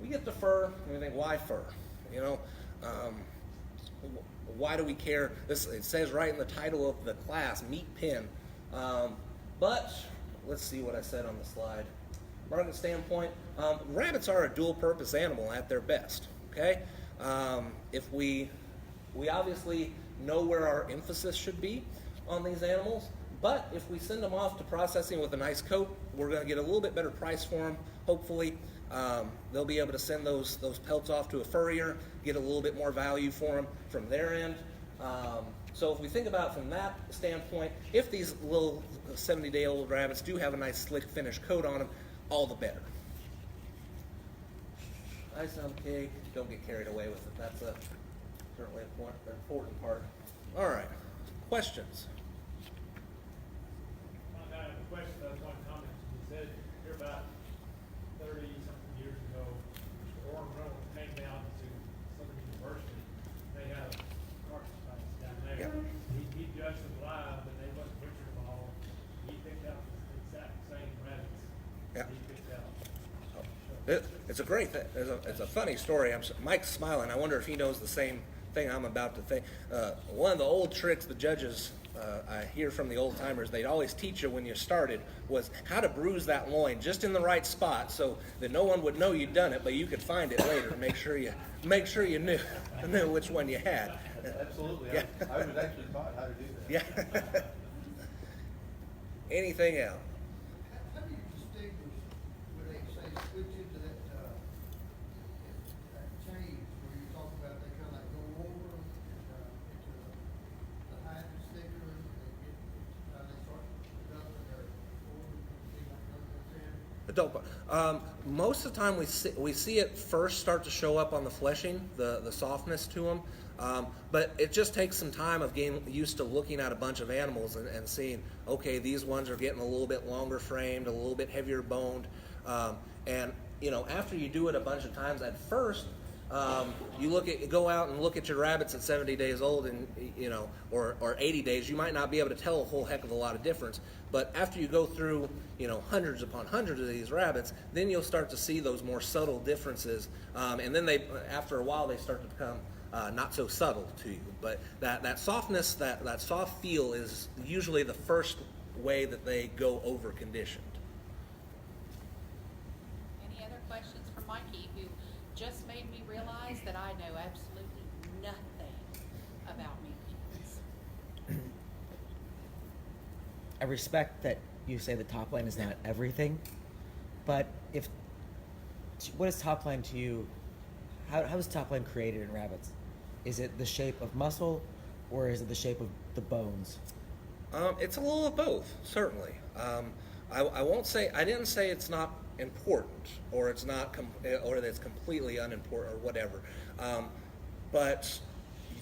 We get to fur, and we think, why fur? Why do we care? It says right in the title of the class, meat pen. But let's see what I said on the slide. Market standpoint, rabbits are a dual-purpose animal at their best. Okay, if we obviously know where our emphasis should be on these animals, but if we send them off to processing with a nice coat, we're going to get a little bit better price for them. Hopefully, they'll be able to send those pelts off to a furrier, get a little bit more value for them from their end. So if we think about from that standpoint, if these little 70-day-old rabbits do have a nice slick finish coat on them, all the better. Ice on the cake, don't get carried away with it. That's certainly an important part. All right, questions? I have a question. One comment you said here about 30-something years ago, Mr. Orrin Reynolds came down to Southern University. They had a carcass place down there. Yeah. He judged them live, but they wasn't butchered them all. He picked out the exact same rabbits. Yeah. He picked out. It's a great thing. It's a funny story. Mike's smiling. I wonder if he knows the same thing I'm about to think. One of the old tricks the judges, I hear from the old timers, they'd always teach you when you started was how to bruise that loin just in the right spot so that no one would know you'd done it, but you could find it later and make sure you knew which one you had. Absolutely. Yeah. I was actually taught how to do that. Yeah. Anything else? How do you distinguish when they say switch into that change where you talk about they kind of like go over into the hide and sticker and they start developing their form, things like that? Most of the time we see it first start to show up on the fleshing, the softness to them, but it just takes some time of getting used to looking at a bunch of animals and seeing, okay, these ones are getting a little bit longer framed, a little bit heavier boned, and after you do it a bunch of times, at first Go out and look at your rabbits at 70 days old, and or 80 days, you might not be able to tell a whole heck of a lot of difference. But after you go through hundreds upon hundreds of these rabbits, then you'll start to see those more subtle differences, and then after a while they start to become not so subtle to you. But that softness, that soft feel is usually the first way that they go over conditioned. Any other questions for Mikey, who just made me realize that I know absolutely nothing about meat pens? I respect that you say the top line is not everything, but what is top line to you? How is top line created in rabbits? Is it the shape of muscle, or is it the shape of the bones? It's a little of both, certainly. I didn't say it's not important, or it's not, or that it's completely unimportant, or whatever. But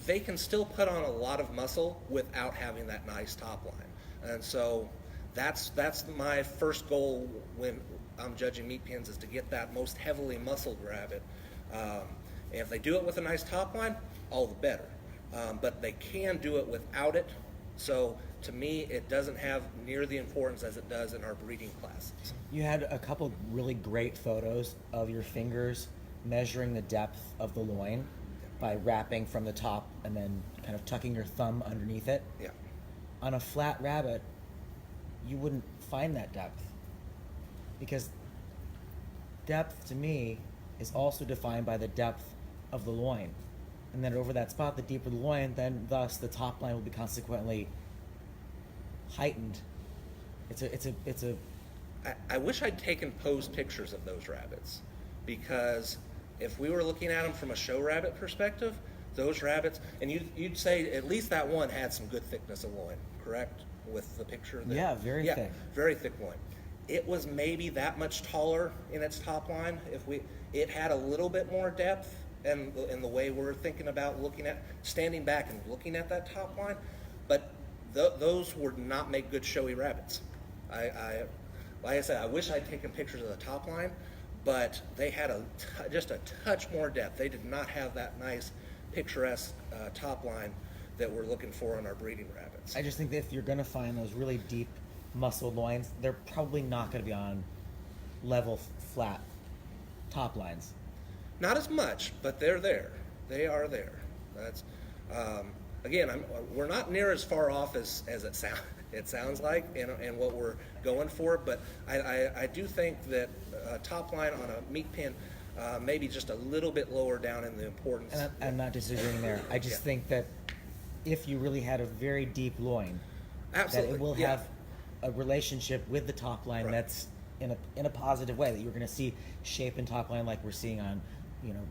they can still put on a lot of muscle without having that nice top line, and so that's my first goal when I'm judging meat pens, is to get that most heavily muscled rabbit. And if they do it with a nice top line, all the better. But they can do it without it. So to me, it doesn't have near the importance as it does in our breeding classes. You had a couple really great photos of your fingers measuring the depth of the loin by wrapping from the top and then kind of tucking your thumb underneath it. Yeah. On a flat rabbit, you wouldn't find that depth, because depth to me is also defined by the depth of the loin. And then over that spot, the deeper the loin, then thus the top line will be consequently heightened. I wish I'd taken posed pictures of those rabbits, because if we were looking at them from a show rabbit perspective, those rabbits, and you'd say at least that one had some good thickness of loin, correct? With the picture there? Yeah, very thick. Very thick loin. It was maybe that much taller in its top line. It had a little bit more depth, and in the way we're thinking about standing back and looking at that top line, but those would not make good showy rabbits. Like I said, I wish I'd taken pictures of the top line, but they had just a touch more depth. They did not have that nice picturesque top line that we're looking for in our breeding rabbits. I just think that if you're going to find those really deep muscled loins, they're probably not going to be on level, flat top lines. Not as much, but they're there. They are there. That's again, we're not near as far off as it sounds like, and what we're going for. But I do think that top line on a meat pen maybe just a little bit lower down in the importance. And I'm not disagreeing there. I just think that if you really had a very deep loin, Absolutely. that it will have a relationship with the top line Right. that's in a positive way, that you're going to see shape and top line like we're seeing on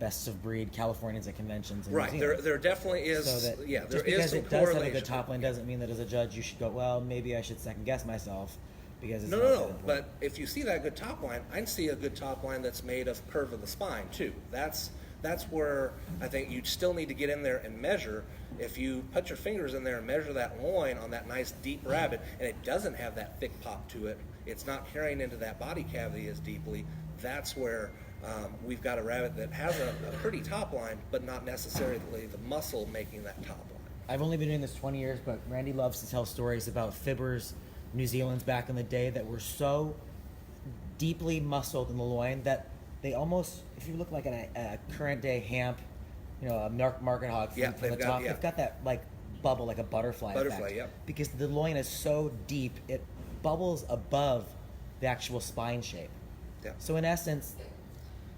bests of breed Californians at conventions in Right. New Zealand. There definitely is. So that there just is because some it does have a correlation. good top line doesn't mean that as a judge you should go, well, maybe I should second guess myself because it's No. not that important. But if you see that good top line, I see a good top line that's made of curve of the spine too. That's where I think you still need to get in there and measure. If you put your fingers in there and measure that loin on that nice deep rabbit, and it doesn't have that thick pop to it, it's not carrying into that body cavity as deeply, that's where we've got a rabbit that has a pretty top line, but not necessarily the muscle making that top line. I've only been doing this 20 years, but Randy loves to tell stories about fibbers, New Zealand's back in the day, that were so deeply muscled in the loin that they almost, if you look like at a current day hamp, a market hog from the top, they've got that like bubble, like a butterfly effect. Yep. Because the loin is so deep, it bubbles above the actual spine shape. Yeah. So in essence,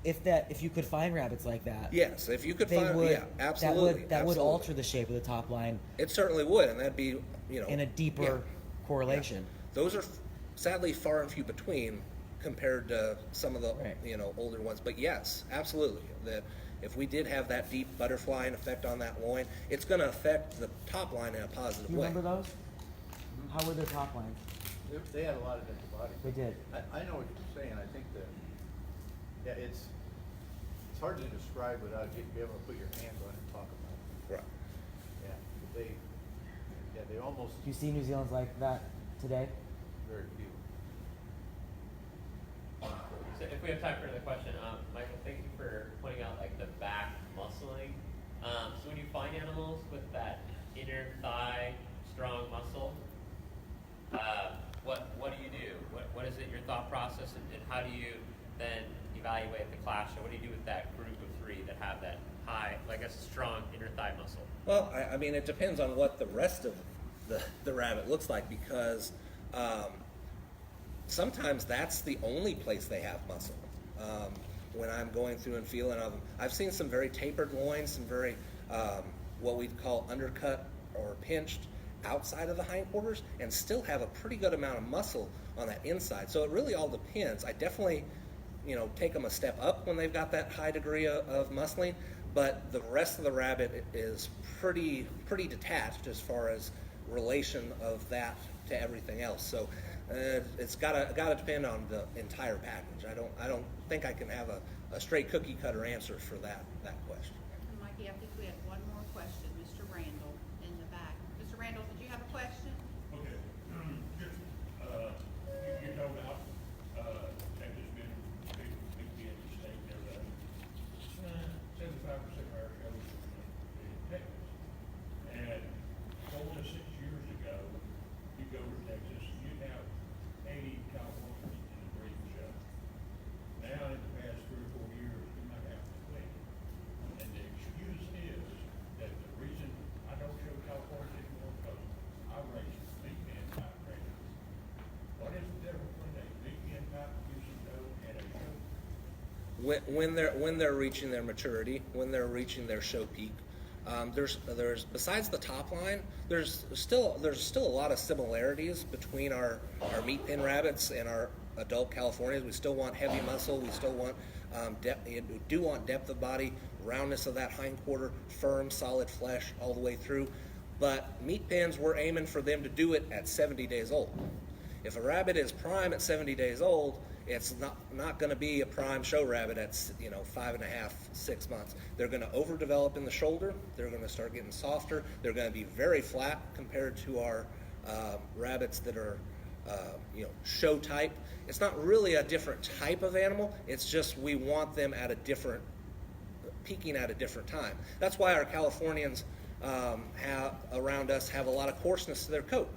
if you could find rabbits like that, Yes, if you could they find, would, absolutely. that would absolutely. alter the shape of the top line It certainly would, and that'd be, in a deeper yeah. correlation. Those are sadly far and few between compared to some of the Right. older ones. But yes, absolutely. That if we did have that deep butterfly effect on that loin, it's going to affect the top line in a positive Do you way. remember those? How were their top lines? They had a lot of different bodies. They did. I know what you're saying. I think that, it's hard to describe without you being able to put your hands on it and talk about it. Right. Yeah, they almost, Do you see New Zealand's like that today? very few. So if we have time for another question, Michael, thank you for pointing out like the back muscling. So when you find animals with that inner thigh strong muscle, what do you do? What is it your thought process, and how do you then evaluate the class? Or what do you do with that group of 3 that have that high, I guess, strong inner thigh muscle? Well, I mean, it depends on what the rest of the rabbit looks like, because sometimes that's the only place they have muscle. When I'm going through and feeling of them, I've seen some very tapered loins, some very what we'd call undercut or pinched outside of the hindquarters, and still have a pretty good amount of muscle on that inside. So it really all depends. I definitely, take them a step up when they've got that high degree of muscling, but the rest of the rabbit is pretty detached as far as relation of that to everything else. So it's gotta depend on the entire package. I don't think I can have a straight cookie cutter answer for that question. And Mikey, I think we had one more question, Mr. Randall in the back. Mr. Randall, did you have a question? Okay, just, you know about, Texas been big in the state and everything. 75% of our shows are in Texas. And 4 to 6 years ago, you go to Texas, you have 80 Californians in a breeding show. Now, in the past 3 or 4 years, you might have 20. And the excuse is that the reason I don't show California anymore because I race big man type races. What is the difference when a big man type using doe and a show? When they're reaching their maturity, when they're reaching their show peak, there's besides the top line, there's still a lot of similarities between our meat pen rabbits and our adult Californias. We still want heavy muscle. We still want depth. We do want depth of body, roundness of that hindquarter, firm, solid flesh all the way through. But meat pens, we're aiming for them to do it at 70 days old. If a rabbit is prime at 70 days old, it's not going to be a prime show rabbit at 5.5, 6 months. They're going to overdevelop in the shoulder. They're going to start getting softer. They're going to be very flat compared to our rabbits that are show type. It's not really a different type of animal. It's just we want them at peaking at a different time. That's why our Californians around us have a lot of coarseness to their coat.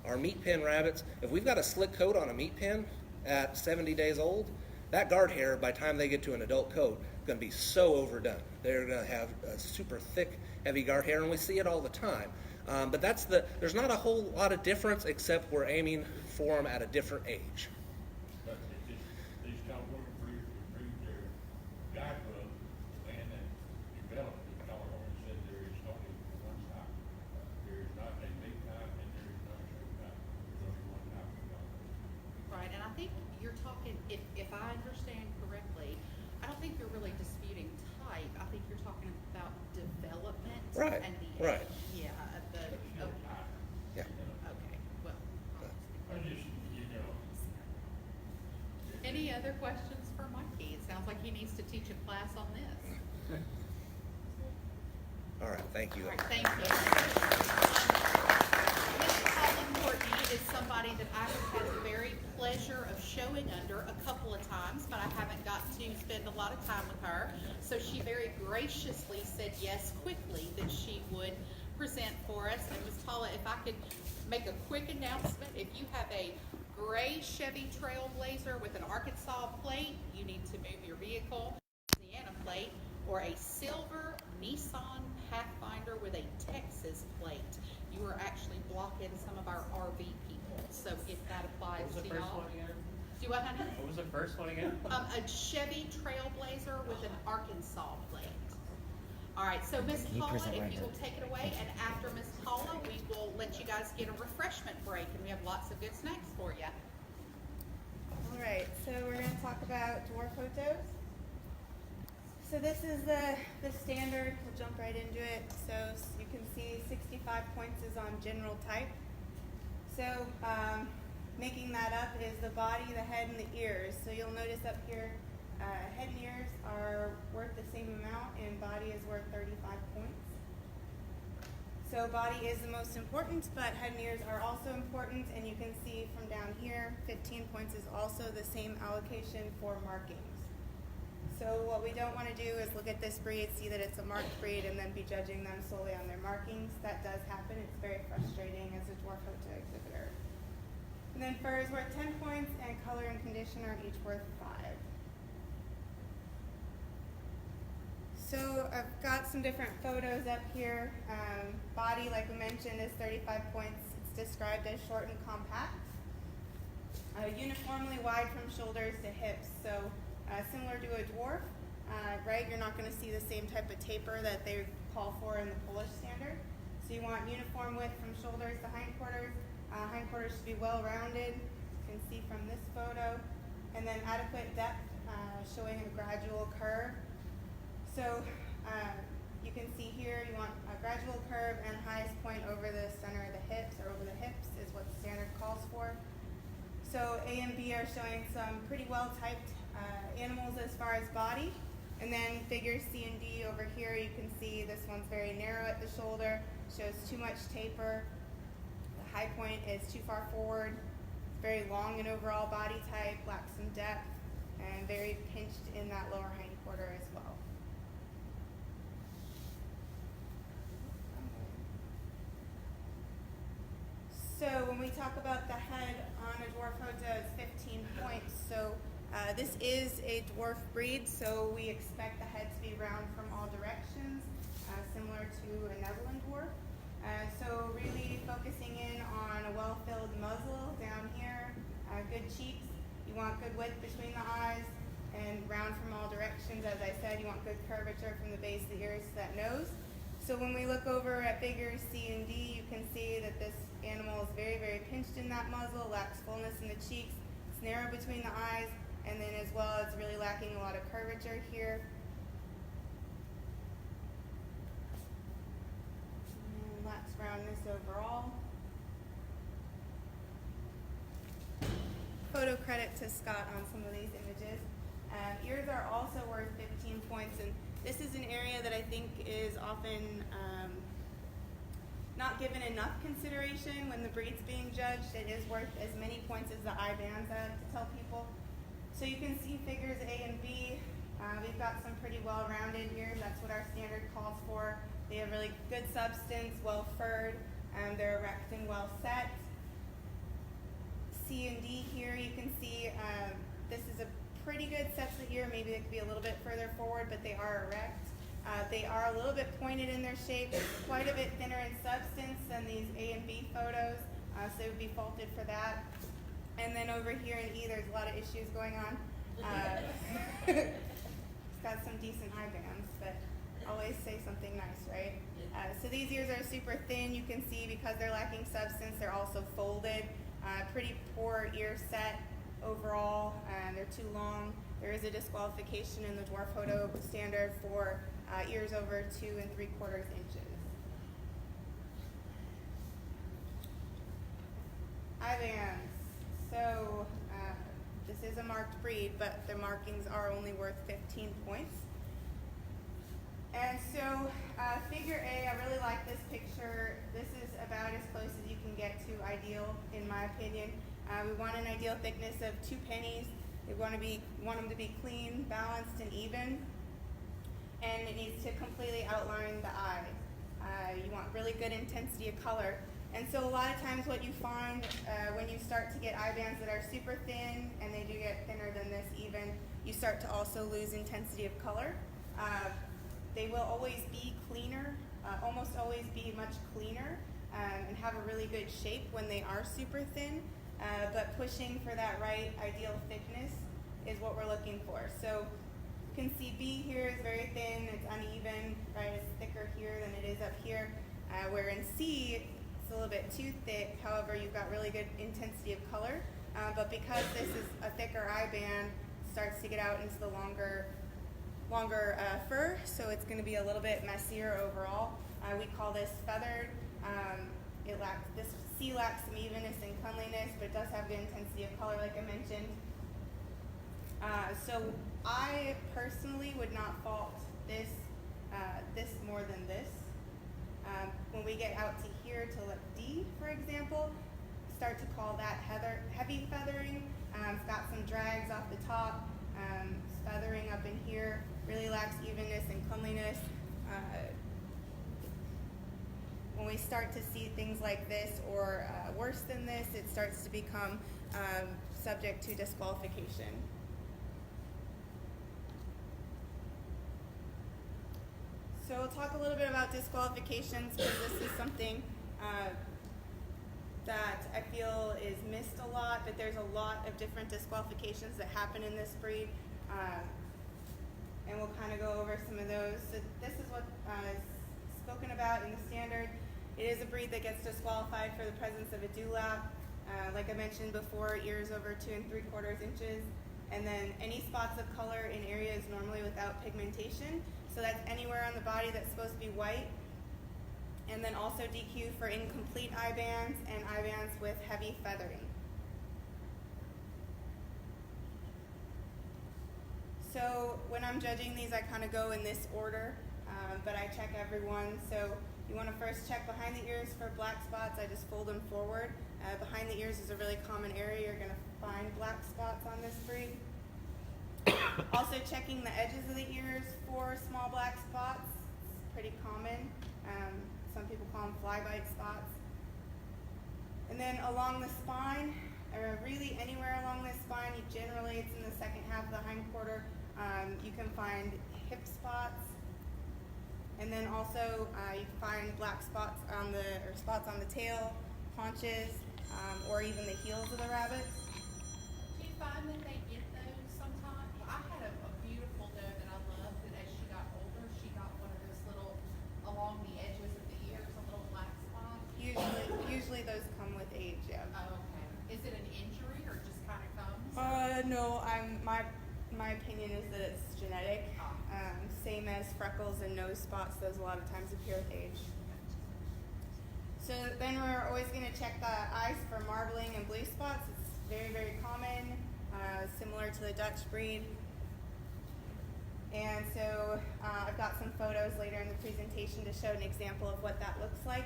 Our meat pen rabbits, if we've got a slick coat on a meat pen at 70 days old, that guard hair, by the time they get to an adult coat, is going to be so overdone. They're going to have a super thick, heavy guard hair, and we see it all the time. But there's not a whole lot of difference, except we're aiming for them at a different age. But these California breeders breed their guide book and developed it. California said there is only one type. There is not a big type and there is not a show type. There's only one type of California. Right, and I think you're talking, if I understand correctly, I don't think you're really disputing type. I think you're talking about development. Right, And the right. age. Yeah, okay. Yeah. Okay, well. I just, Any other questions for Mikey? It sounds like he needs to teach a class on this. All right, thank you. All right, thank you. Miss Paula Courtney is somebody that I have had the very pleasure of showing under a couple of times, but I haven't got to spend a lot of time with her. So she very graciously said yes quickly that she would present for us. And Miss Paula, if I could make a quick announcement, if you have a gray Chevy Trailblazer with an Arkansas plate, you need to move your vehicle, Louisiana plate, or a silver Nissan Pathfinder with a Texas plate. You are actually blocking some of our RV people. So if that applies What was to the first y'all. one again? Do what, honey? What was the first one again? A Chevy Trailblazer with an Arkansas plate. All right, so Miss Can you Paula, present if right you now? will take it away, and after Miss Paula, we will let you guys get a refreshment break, and we have lots of good snacks for you. All right, so we're going to talk about dwarf photos. So this is the standard. We'll jump right into it. So you can see 65 points is on general type. So making that up is the body, the head, and the ears. So you'll notice up here, head and ears are worth the same amount, and body is worth 35 points. So body is the most important, but head and ears are also important, and you can see from down here, 15 points is also the same allocation for markings. So what we don't want to do is look at this breed, see that it's a marked breed, and then be judging them solely on their markings. That does happen. It's very frustrating as a dwarf photo exhibitor. And then fur is worth 10 points, and color and condition are each worth 5. So I've got some different photos up here. Body, like we mentioned, is 35 points. It's described as short and compact. Uniformly wide from shoulders to hips, so similar to a dwarf, right? You're not going to see the same type of taper that they call for in the Polish standard. So you want uniform width from shoulders to hindquarters. Hindquarters should be well rounded. You can see from this photo. And then adequate depth, showing a gradual curve. So you can see here you want a gradual curve and highest point over the center of the hips, or over the hips is what the standard calls for. So A and B are showing some pretty well typed animals as far as body. And then figures C and D over here, you can see this one's very narrow at the shoulder, shows too much taper. The high point is too far forward. It's very long in overall body type, lacks some depth, and very pinched in that lower hindquarter as well. So when we talk about the head on a dwarf photo, it's 15 points. So this is a dwarf breed, so we expect the head to be round from all directions, similar to a Netherland dwarf. So really focusing in on a well-filled muzzle down here, good cheeks. You want good width between the eyes, and round from all directions. As I said, you want good curvature from the base of the ears to that nose. So when we look over at figures C and D, you can see that this animal is very, very pinched in that muzzle, lacks fullness in the cheeks, it's narrow between the eyes, and then as well, it's really lacking a lot of curvature here. And lacks roundness overall. Photo credit to Scott on some of these images. Ears are also worth 15 points, and this is an area that I think is often not given enough consideration when the breed's being judged. It is worth as many points as the eye bands, I like to tell people. So you can see figures A and B. We've got some pretty well-rounded ears. That's what our standard calls for. They have really good substance, well furred. They're erect and well set. C and D here, you can see this is a pretty good set to the ear. Maybe they could be a little bit further forward, but they are erect. They are a little bit pointed in their shape, quite a bit thinner in substance than these A and B photos, so they would be faulted for that. And then over here in E, there's a lot of issues going on. It's got some decent eye bands, but always say something nice, right? So these ears are super thin. You can see because they're lacking substance, they're also folded. Pretty poor ear set overall. They're too long. There is a disqualification in the dwarf photo standard for ears over 2 3/4 inches. Eye bands. So this is a marked breed, but the markings are only worth 15 points. And so figure A, I really like this picture. This is about as close as you can get to ideal, in my opinion. We want an ideal thickness of 2 pennies. We want them to be clean, balanced, and even. And it needs to completely outline the eye. You want really good intensity of color. And so a lot of times what you find when you start to get eye bands that are super thin, and they do get thinner than this even, you start to also lose intensity of color. They will always be cleaner, almost always be much cleaner, and have a really good shape when they are super thin. But pushing for that right ideal thickness is what we're looking for. So you can see B here is very thin, it's uneven, right? It's thicker here than it is up here. Where in C, it's a little bit too thick. However, you've got really good intensity of color. But because this is a thicker eye band, it starts to get out into the longer fur, so it's going to be a little bit messier overall. We call this feathered. This C lacks some evenness and cleanliness, but it does have good intensity of color, like I mentioned. So I personally would not fault this more than this. When we get out to here to like D, for example, start to call that heavy feathering. It's got some drags off the top. feathering up in here, really lacks evenness and cleanliness. When we start to see things like this or worse than this, it starts to become subject to disqualification. So we'll talk a little bit about disqualifications because this is something that I feel is missed a lot, but there's a lot of different disqualifications that happen in this breed. And we'll kind of go over some of those. So this is what is spoken about in the standard. It is a breed that gets disqualified for the presence of a dewlap. Like I mentioned before, ears over 2 3/4 inches. And then any spots of color in areas normally without pigmentation. So that's anywhere on the body that's supposed to be white. And then also DQ for incomplete eye bands and eye bands with heavy feathering. So when I'm judging these, I kind of go in this order, but I check everyone. So you want to first check behind the ears for black spots. I just fold them forward. Behind the ears is a really common area. You're going to find black spots on this breed. Also checking the edges of the ears for small black spots. It's pretty common. Some people call them fly bite spots. And then along the spine, or really anywhere along this spine, generally it's in the second half of the hindquarter, you can find hip spots. And then also you can find black spots on the tail, haunches, or even the heels of the rabbits. Do you find that they get those sometimes? I had a beautiful doe that I loved, and as she got older, she got one of those little, along the edges of the ears, a little black spot. Usually those come with age, yeah. Oh, okay. Is it an injury or just kind of comes? No, my opinion is that it's genetic. Same as freckles and nose spots, those a lot of times appear with age. So then we're always going to check the eyes for marbling and blue spots. It's very, very common, similar to the Dutch breed. And so I've got some photos later in the presentation to show an example of what that looks like.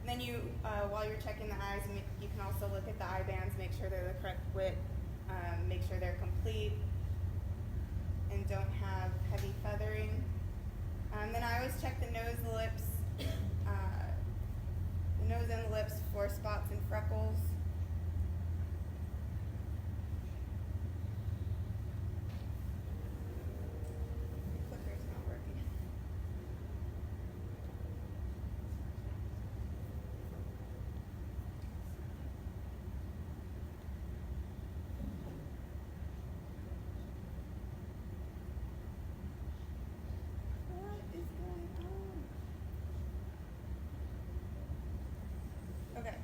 And then you, while you're checking the eyes, you can also look at the eye bands, make sure they're the correct width, make sure they're complete, and don't have heavy feathering. Then I always check the nose, the lips, for spots and freckles. The clicker's not working. What is going on? Okay.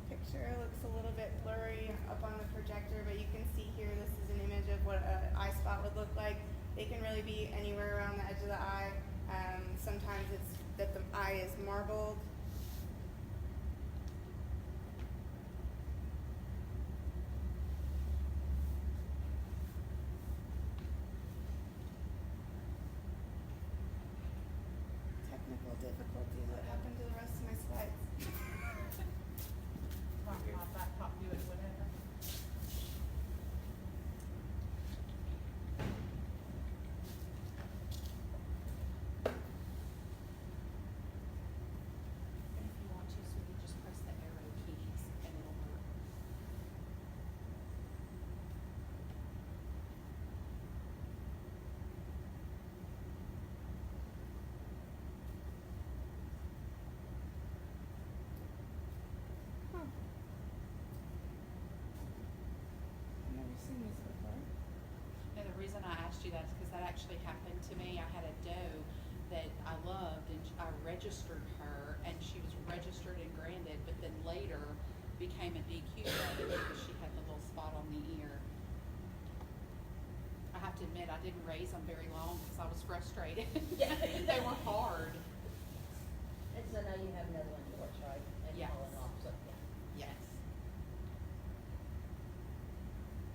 This picture looks a little bit blurry up on the projector, but you can see here this is an image of what an eye spot would look like. They can really be anywhere around the edge of the eye. Sometimes it's that the eye is marbled. Technical difficulties. What happened to the rest of my slides? My back pop do it, whatever. And if you want to, so you just press the arrow keys and it'll work. Huh. I've never seen this before. And the reason I asked you that is because that actually happened to me. I had a doe that I loved, and I registered her, and she was registered and granted, but then later became a DQ doe because she had the little spot on the ear. I have to admit, I didn't raise them very long because I was frustrated. Yeah. They were hard. And so now you have another one in the works, right? And Yes. falling off, so, yeah. Yes.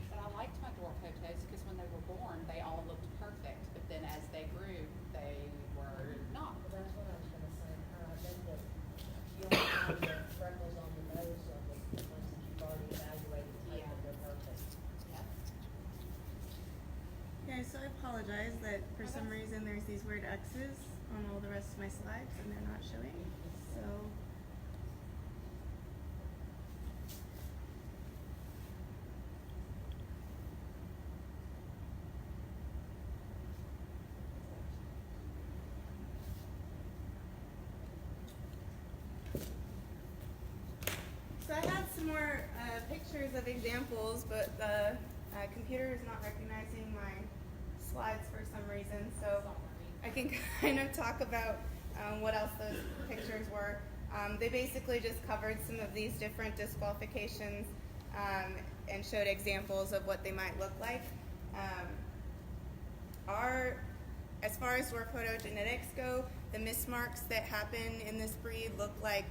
But I liked my dwarf photos because when they were born, they all looked perfect. But then as they grew, they were not. Well, that's what I was gonna say, I think that you only have the freckles on the nose of the ones that you've already evaluated, like Yeah. they're perfect. Yeah. these weird X's on all the rest of my slides, and they're not showing. So I had some more pictures of examples, but the computer is not recognizing my slides for some reason, so I can kind of talk about what else those pictures were. They basically just covered some of these different disqualifications and showed examples of what they might look like. As far as dwarf photogenetics go, the mismarks that happen in this breed look like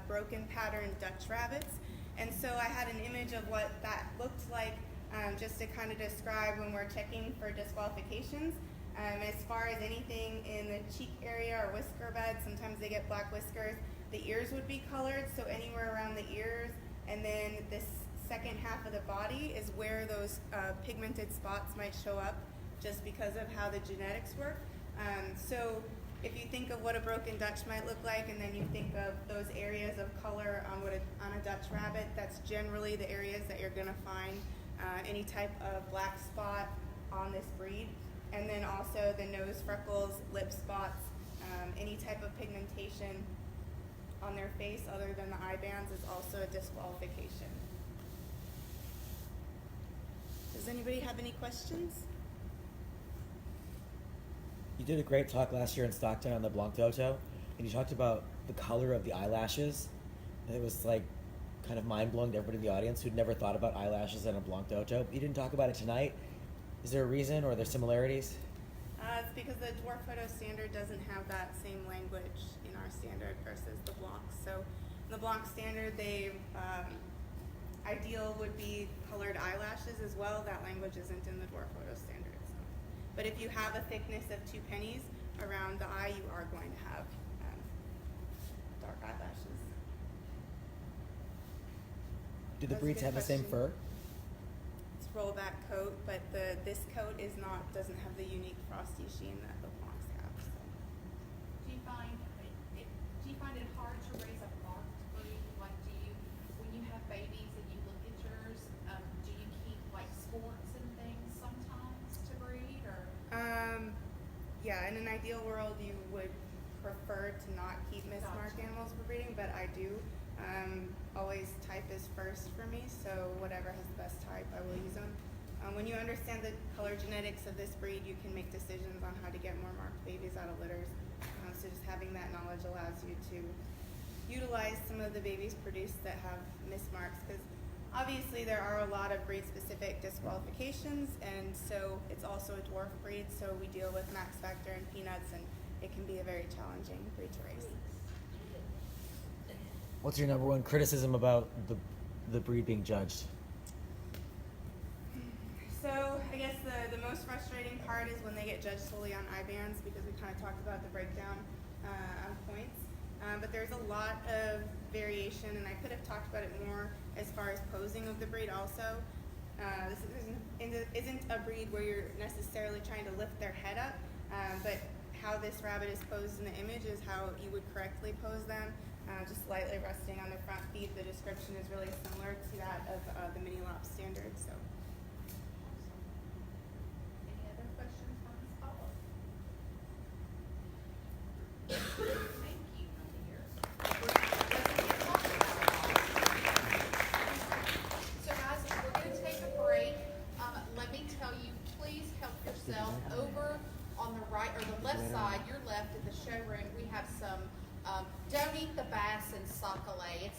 broken pattern Dutch rabbits. And so I had an image of what that looked like just to kind of describe when we're checking for disqualifications. As far as anything in the cheek area or whisker bed, sometimes they get black whiskers. The ears would be colored, so anywhere around the ears, and then this second half of the body is where those pigmented spots might show up just because of how the genetics work. So if you think of what a broken Dutch might look like, and then you think of those areas of color on a Dutch rabbit, that's generally the areas that you're going to find any type of black spot on this breed. And then also the nose freckles, lip spots, any type of pigmentation on their face other than the eye bands is also a disqualification. Does anybody have any questions? You did a great talk last year in Stockton on the Blanc Toto, and you talked about the color of the eyelashes. And it was like kind of mind-blowing to everybody in the audience who'd never thought about eyelashes in a Blanc Toto. You didn't talk about it tonight. Is there a reason, or are there similarities? It's because the dwarf photo standard doesn't have that same language in our standard versus the Blanc. So in the Blanc standard, ideal would be colored eyelashes as well. That language isn't in the dwarf photo standard. So. But if you have a thickness of 2 pennies around the eye, you are going to have dark eyelashes. Do the That's a breeds good have the same question. fur? It's rollback coat, but this coat doesn't have the unique frosty sheen that the Blancs have. So. Do you find it hard to raise a marked breed? Like, when you have babies and you look at yours, do you keep like sports and things sometimes to breed, or? Yeah, in an ideal world, you would prefer to not keep mismarked animals for breeding, but I do. Always type is first for me, so whatever has the best type, I will use them. When you understand the color genetics of this breed, you can make decisions on how to get more marked babies out of litters. So just having that knowledge allows you to utilize some of the babies produced that have mismarks, because obviously there are a lot of breed-specific disqualifications, and so it's also a dwarf breed, so we deal with max factor and peanuts, and it can be a very challenging breed to raise. What's your number one criticism about the breed being judged? So I guess the most frustrating part is when they get judged solely on eye bands, because we kind of talked about the breakdown on points. But there's a lot of variation, and I could have talked about it more as far as posing of the breed also. This isn't a breed where you're necessarily trying to lift their head up, but how this rabbit is posed in the image is how you would correctly pose them. Just slightly resting on their front feet. The description is really similar to that of the mini lop standard. So. Any other questions for Ms. Paula? Thank you, my dear. So guys, we're going to take a break. Let me tell you, please help yourself over on the right or the left side, your left at the showroom. We have some Don't Eat the Bass and Sockeye. It's